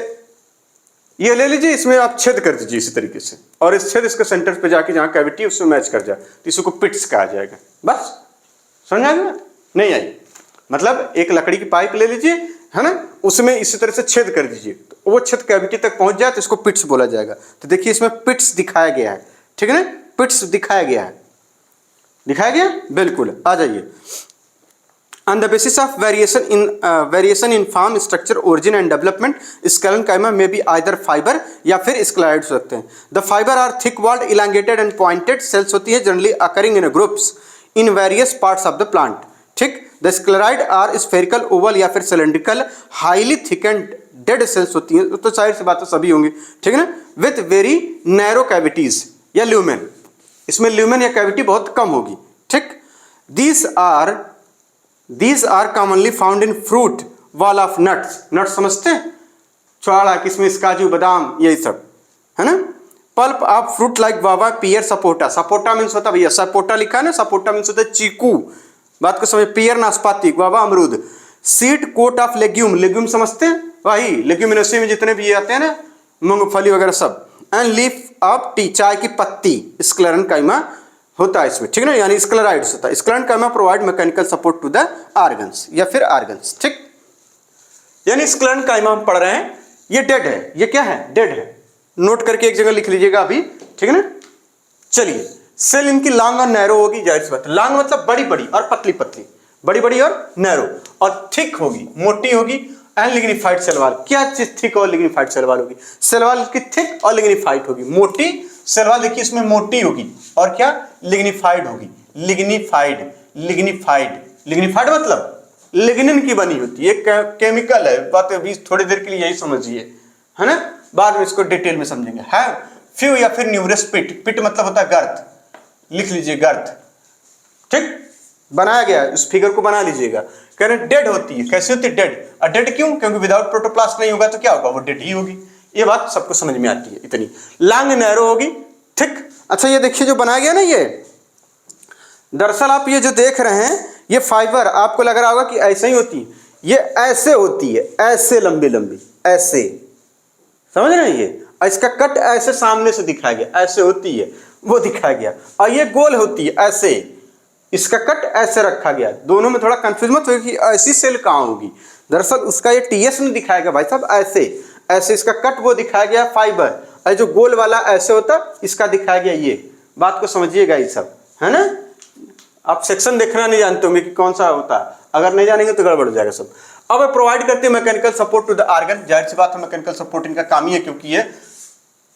ये ले लीजिए, इसमें आप छेद कर दीजिए इसी तरीके से, और इस छेद इसके सेंटर पे जाके जहां कैविटी है उसमें मैच कर जाए तो इसको पिट्स कहा जाएगा। बस समझ आएगा, नहीं आई, मतलब एक लकड़ी की पाइप ले लीजिए, है ना, उसमें इसी तरह से छेद कर दीजिए तो वो छेद कैविटी तक पहुंच जाए तो इसको पिट्स बोला जाएगा। तो देखिए इसमें पिट्स दिखाया गया है। ठीक है ना, पिट्स दिखाया गया है, दिखाया गया, बिल्कुल, आ जाइए। On the basis of variation in form, structure, origin and development, sclerenchyma may be either fiber या फिर scleroids हो सकते हैं। The fiber are thick-walled, elongated and pointed cells होती है, generally occurring in groups in various parts of the plant। ठीक, the scleroid are spherical, oval या फिर cylindrical, highly thickened dead cells होती हैं, तो जाहिर सी बात है सभी होंगी। ठीक है ना, with very narrow cavities या lumen, इसमें lumen या cavity बहुत कम होगी। ठीक, These are commonly found in fruit wall of nuts। nuts समझते हैं, छोड़ा, किशमिश, काजू, बादाम, यही सब, है ना। Pulp of fruit like guava, pear, sapota. Sapota means होता है भैया, सपोटा लिखा है ना, सपोटा मीन्स होता है चीकू, बात को समझ, पियर नाशपाती, गुआवा अमरूद। Seed coat of legume, legume समझते हैं, वही लेग्यूमिनोसी में जितने भी आते हैं ना, मूंगफली वगैरह सब। एंड लीफ ऑफ टी, चाय की पत्ती, स्क्लेरेन्काइमा होता है इसमें। ठीक है ना, यानी स्क्लेराइड्स होता है। Sclerenchyma provide mechanical support to the organs या फिर ऑर्गन्स। ठीक, यानी स्क्लेरेन्काइमा हम पढ़ रहे हैं, ये डेड है, ये क्या है, डेड है, नोट करके एक जगह लिख लीजिएगा अभी। ठीक है ना, चलिए, सेल इनकी लॉन्ग और नैरो होगी, जाहिर सी बात है, लॉन्ग मतलब बड़ी बड़ी और पतली पतली, बड़ी बड़ी और नैरो, और थिक होगी, मोटी होगी, एंड लिग्निफाइड सेल वॉल। क्या चीज थिक और लिग्निफाइड सेल वॉल होगी, सेल वॉल की थिक और लिग्निफाइड होगी, मोटी सेल वॉल देखिए इसमें मोटी होगी, और क्या, लिग्निफाइड होगी, लिग्निफाइड, लिग्निफाइड, लिग्निफाइड मतलब लिग्निन की बनी होती है, केमिकल है, बात अभी थोड़ी देर के लिए यही समझिए, है ना, बाद में इसको डिटेल में समझेंगे। है फ्यू या फिर न्यूमरस पिट, पिट मतलब होता है गर्त, लिख लीजिए गर्त। ठीक, बनाया गया, इस फिगर को बना लीजिएगा। कह रहे डेड होती है, कैसे होती है, डेड। और डेड क्यों, क्योंकि विदाउट प्रोटोप्लास्ट नहीं होगा तो क्या होगा, वो डेड ही होगी। ये बात सबको समझ में आती है इतनी। लॉन्ग नैरो होगी, ठीक। अच्छा ये देखिए जो बनाया गया ना, ये दरअसल आप ये जो देख रहे हैं, ये फाइबर आपको लग रहा होगा कि ऐसे ही होती है, ये ऐसे होती है, ऐसे लंबी लंबी, ऐसे, समझ रहे हैं ये, इसका कट ऐसे सामने से दिखाया गया, ऐसे होती है, वो दिखाया गया, और ये गोल होती है ऐसे, इसका कट ऐसे रखा गया। दोनों में थोड़ा कंफ्यूज मत हो कि ऐसी सेल कहाँ होगी, दरअसल उसका ये टीएस नहीं दिखाया गया भाई साहब, ऐसे ऐसे इसका कट वो दिखाया गया फाइबर, और जो गोल वाला ऐसे होता इसका दिखाया गया ये। बात को समझिएगा ये सब, है ना। आप सेक्शन देखना नहीं जानते होंगे कि कौन सा होता है, अगर नहीं जानेंगे तो गड़बड़ हो जाएगा सब। अब प्रोवाइड करते हैं mechanical support to the organ, जाहिर सी बात है मैकेनिकल सपोर्ट इनका काम ही है, क्योंकि ये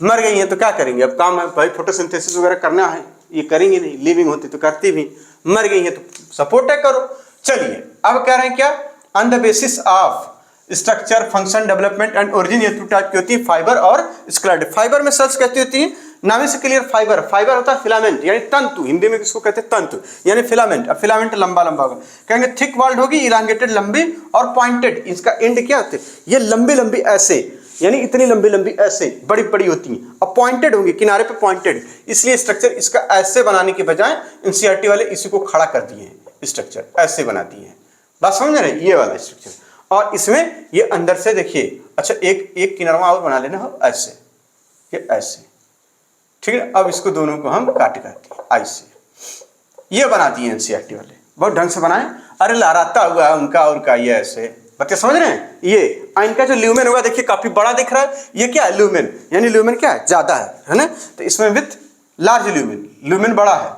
मर गई है तो क्या करेंगे, अब काम है भाई फोटोसिंथेसिस वगैरह करना है, ये करेंगे नहीं, लिविंग होती तो करती भी, मर गई है तो सपोर्ट है करो। चलिए अब कह रहे हैं क्या, on the basis of structure, function, development and origin, ये 2 टाइप की होती है, फाइबर और स्क्लेरोटिड। फाइबर में सेल्स कैसी होती है, नाम से क्लियर, फाइबर, फाइबर होता है फिलामेंट यानी तंतु, हिंदी में किसको कहते हैं तंतु यानी फिलामेंट। अब फिलामेंट लंबा लंबा होगा, कहेंगे थिक वॉल्ड होगी, इलांगेटेड लंबी और पॉइंटेड, इसका एंड क्या होते हैं, ये लंबी लंबी ऐसे यानी इतनी लंबी लंबी ऐसे बड़ी बड़ी होती हैं, और पॉइंटेड होंगी, किनारे पे पॉइंटेड, इसलिए स्ट्रक्चर इसका ऐसे बनाने के बजाय एनसीईआरटी वाले इसी को खड़ा कर दिए हैं, स्ट्रक्चर ऐसे बना दिए हैं। बात समझ रहे हैं, ये वाला स्ट्रक्चर। और इसमें ये अंदर से देखिए, अच्छा एक किनारा और बना लेना हो ऐसे, ये ऐसे, ठीक है। अब इसको दोनों को हम काट करते हैं ऐसे, ये बना दिए एनसीईआरटी वाले, बहुत ढंग से बनाए। अरे लहराता हुआ उनका और का ये ऐसे, बच्चे समझ रहे हैं। ये इनका जो ल्यूमेन होगा देखिए काफी बड़ा दिख रहा है, ये क्या है ल्यूमेन, यानी ल्यूमेन क्या है, ज्यादा है ना। तो इसमें विथ लार्ज ल्यूमेन, ल्यूमेन बड़ा है।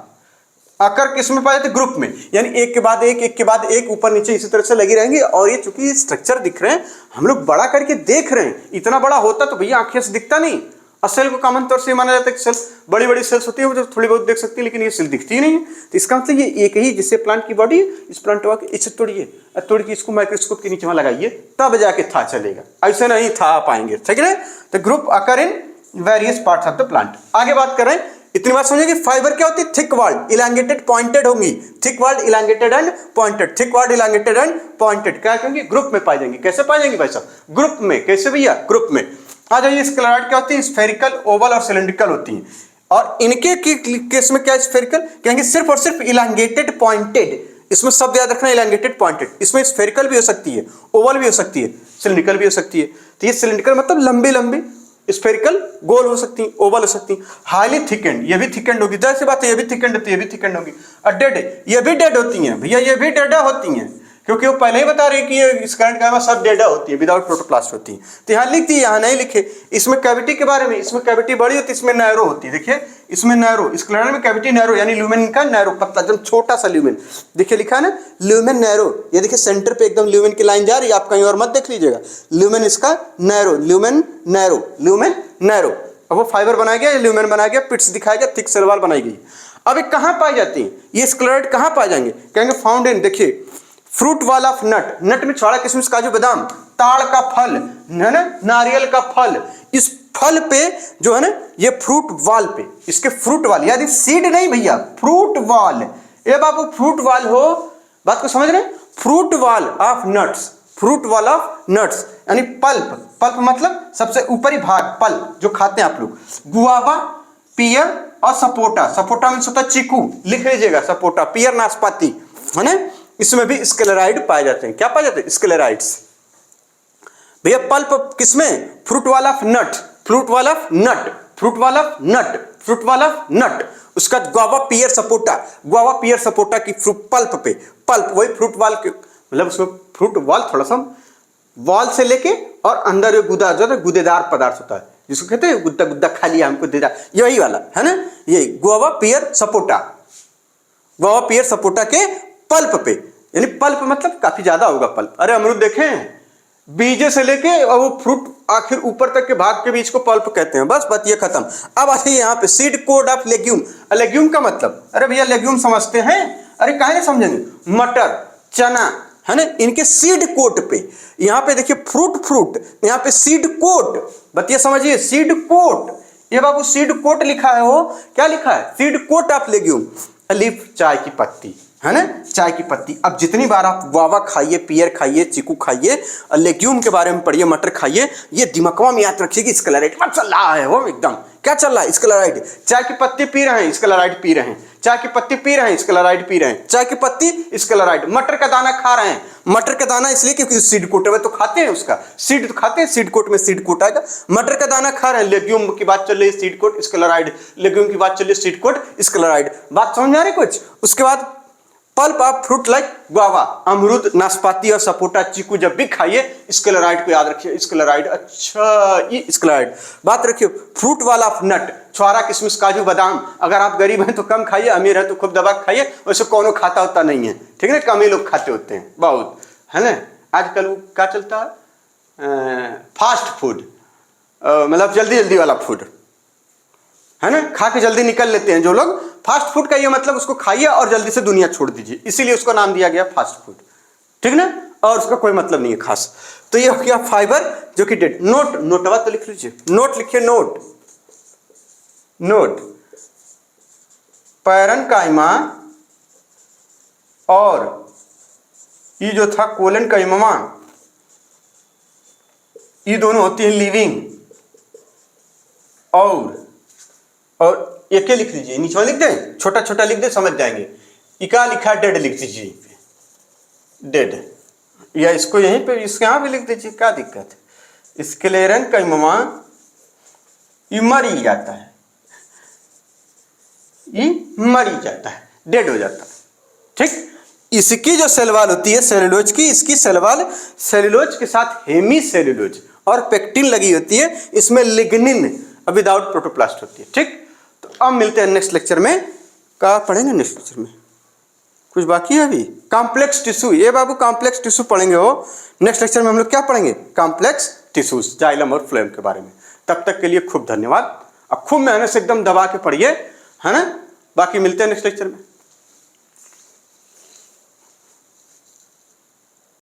आकर किसमें पाए जाते, ग्रुप में, यानी एक के बाद एक के बाद एक, ऊपर नीचे इसी तरह से लगी रहेंगे। और ये चूंकि स्ट्रक्चर दिख रहे हैं, हम लोग बड़ा करके देख रहे हैं, इतना बड़ा होता तो भैया आंखें से दिखता नहीं। और सेल को कॉमन तौर से माना जाता है कि सेल बड़ी बड़ी सेल्स होती है, वो जो थोड़ी बहुत देख सकती है, लेकिन ये सेल दिखती ही नहीं है। तो इसका मतलब ये एक ही, जिससे प्लांट की बॉडी, इस प्लांट को इसे तोड़िए, तोड़ के इसको माइक्रोस्कोप के नीचे वहां लगाइए, तब जाके था चलेगा, ऐसे नहीं था पाएंगे, ठीक है। तो group occur in various parts of the plant. आगे बात करें, इतनी बात समझिए कि फाइबर क्या होती है, थिक वॉल्ड, इलांगेटेड, पॉइंटेड होंगी, thick walled, elongated and pointed, thick walled, elongated and pointed. क्या कहेंगे, ग्रुप में पाई जाएंगे। कैसे पाई जाएंगे भाई साहब, ग्रुप में। कैसे भैया, ग्रुप में। आ जाइए, स्क्लेराइड क्या होती है, स्फेरिकल, ओवल और सिलेंड्रिकल होती हैं। और इनके केस में क्या है, स्फेरिकल कहेंगे सिर्फ और सिर्फ इलांगेटेड, पॉइंटेड, इसमें शब्द याद रखना, इलांगेटेड, पॉइंटेड। इसमें स्फेरिकल भी हो सकती है, ओवल भी हो सकती है, सिलेंड्रिकल भी हो सकती है। तो ये सिलेंड्रिकल मतलब लंबी लंबी, स्फेरिकल गोल हो सकती है, ओवल हो सकती है। हाईली थिकेंड, ये भी थिकेंड होगी, जाहिर सी बात है, ये भी थिकेंड होती है, ये भी थिकेंड होगी। और डेड, ये भी डेड होती हैं भैया, ये भी डेड होती हैं, क्योंकि वो पहले ही बता रहे हैं कि ये इस करंट का सब डेटा होती है, विदाउट प्रोटोप्लास्ट होती है। तो यहाँ लिख दी, यहाँ नहीं लिखे। इसमें कैविटी के बारे में, इसमें कैविटी बड़ी होती है, इसमें नैरो होती है। देखिए इसमें नैरो, स्क्लेरल में कैविटी नैरो, यानी ल्यूमेन का नैरो, पतला एकदम छोटा सा ल्यूमेन। देखिए लिखा है ना ल्यूमेन नैरो, ये देखिए सेंटर पे एकदम ल्यूमेन की लाइन जा रही है, आप कहीं और मत देख लीजिएगा। ल्यूमेन इसका narrow, lumen narrow, lumen narrow. अब वो फाइबर बनाया गया, ल्यूमेन बनाया गया, पिट्स दिखाया गया, थिक सेल वॉल बनाई गई। अब ये कहाँ पाई जाती है, ये स्क्लेराइड कहाँ पाए जाएंगे, कहेंगे फाउंड इन, देखिए फ्रूट वॉल ऑफ नट, नट में छोड़ा, किशमिश, काजू, बादाम, ताड़ का फल है ना, नारियल का फल, इस फल पे जो है ना, ये फ्रूट वॉल पे, इसके फ्रूट वॉल, यानी सीड नहीं भैया, फ्रूट वॉल। ये बाबू फ्रूट वॉल हो, बात को समझ रहे हैं, fruit wall of nuts, fruit wall of nuts यानी पल्प, पल्प मतलब सबसे ऊपरी भाग, पल्प जो खाते हैं आप लोग। गुआवा, पियर और सपोटा, सपोटा मीन्स होता है चीकू, लिख लीजिएगा सपोटा, पियर नाशपाती, है ना। इसमें भी स्क्लेराइड पाए जाते हैं। क्या पाए जाते हैं, स्क्लेराइड्स। भैया पल्प किसमें, fruit wall of nut, fruit wall of nut, fruit wall of nut, fruit wall of nut. उसका guava, pear, sapota, guava, pear, sapota की फ्रूट पल्प पे, पल्प वही फ्रूट वॉल के, मतलब उसमें फ्रूट वॉल थोड़ा सा वॉल से लेके और अंदर जो गुदा जो है गुदेदार पदार्थ होता है, जिसको कहते हैं गुद्दा गुद्दा खा लिया हमको देदार, यही वाला है ना, यही guava, pear, sapota, guava, pear, sapota के पल्प पे, यानी पल्प मतलब काफी ज्यादा होगा पल्प। अरे अमरूद देखें, बीजे से लेके और वो फ्रूट आखिर ऊपर तक के भाग के बीच को पल्प कहते हैं। बस बात ये खत्म। अब आते हैं यहाँ पे seed code of legume. Legume का मतलब, अरे भैया लेग्यूम समझते हैं, अरे काहे नहीं समझेंगे, मटर, चना, है ना, इनके सीड कोट पे, यहाँ पे देखिए फ्रूट, फ्रूट, यहाँ पे सीड कोट, बतिया समझिए, सीड कोट। ये बाबू सीड कोट लिखा है, वो क्या लिखा है, seed coat of legume. Leaf, चाय की पत्ती, है ना, चाय की पत्ती। अब जितनी बार आप गुआवा खाइए, पियर खाइए, चीकू खाइए, लेग्यूम के बारे में पढ़िए, मटर खाइए, ये दिमाग में याद रखिए कि स्क्लेराइड मत चल रहा है, वो एकदम क्या चल रहा है, स्क्लेराइड। चाय की पत्ती पी रहे हैं, स्क्लेराइड पी रहे हैं, चाय की पत्ती पी रहे हैं, स्क्लेराइड पी रहे हैं, चाय की पत्ती स्क्लेराइड। मटर का दाना खा रहे हैं, मटर का दाना इसलिए क्योंकि सीड कोट में तो खाते हैं, उसका सीड तो खाते हैं, सीड कोट में सीड कोट आएगा। मटर का दाना खा रहे हैं, लेग्यूम की बात चल रही है, सीड कोट स्क्लेराइड, लेग्यूम की बात चल रही है, सीड कोट स्क्लेराइड। बात समझ आ रही कुछ। उसके बाद pulp of fruit like guava, अमरूद, नाशपाती और सपोटा, चीकू जब भी खाइए स्क्लेराइड को याद रखिए, स्क्लेराइड, अच्छा ये स्क्लेराइड। बात रखिए फ्रूट वाला ऑफ नट, छुआरा, किशमिश, काजू, बादाम। अगर आप गरीब हैं तो कम खाइए, अमीर हैं तो खूब दबा खाइए, वैसे कोनो खाता होता नहीं है, ठीक है ना, कम ही लोग खाते होते हैं बहुत, है ना। आजकल वो क्या चलता है, फास्ट फूड, मतलब जल्दी जल्दी वाला फूड, है ना, खा के जल्दी निकल लेते हैं जो लोग। फास्ट फूड का ये मतलब उसको खाइए और जल्दी से दुनिया छोड़ दीजिए, इसीलिए उसको नाम दिया गया फास्ट फूड, ठीक ना। और उसका कोई मतलब नहीं है खास। तो ये हो गया फाइबर जो कि डेड। नोट, नोटवा तो लिख लीजिए, नोट लिखिए, नोट, नोट पैरेन्काइमा और ये जो था कोलेनकाइमा, ये दोनों होती है लिविंग। और एक लिख लीजिए, नीचे लिख दें, छोटा छोटा लिख दें, समझ जाएंगे। इका लिखा डेड लिख दीजिए, डेड, या इसको यहीं पे इसके यहाँ भी लिख दीजिए, क्या दिक्कत है। स्क्लेरेन्काइमा ये मर ही जाता है, ये मर ही जाता है, डेड हो जाता है, ठीक। इसकी जो सेल वॉल होती है सेलुलोज की, इसकी सेल वॉल सेलुलोज के साथ हेमी सेलुलोज और पेक्टिन लगी होती है, इसमें लिग्निन विदाउट प्रोटोप्लास्ट होती है, ठीक। तो अब मिलते हैं नेक्स्ट लेक्चर में। क्या पढ़ेंगे नेक्स्ट लेक्चर में? कुछ बाकी है अभी? कॉम्प्लेक्स टिश्यू, ये बाबू कॉम्प्लेक्स टिश्यू पढ़ेंगे हो नेक्स्ट लेक्चर में। हम लोग क्या पढ़ेंगे? कॉम्प्लेक्स टिश्यूज, जाइलम और फ्लोएम के बारे में। तब तक के लिए खूब धन्यवाद। अब खूब मेहनत से एकदम दबा के पढ़िए, है ना। बाकी मिलते हैं नेक्स्ट लेक्चर में।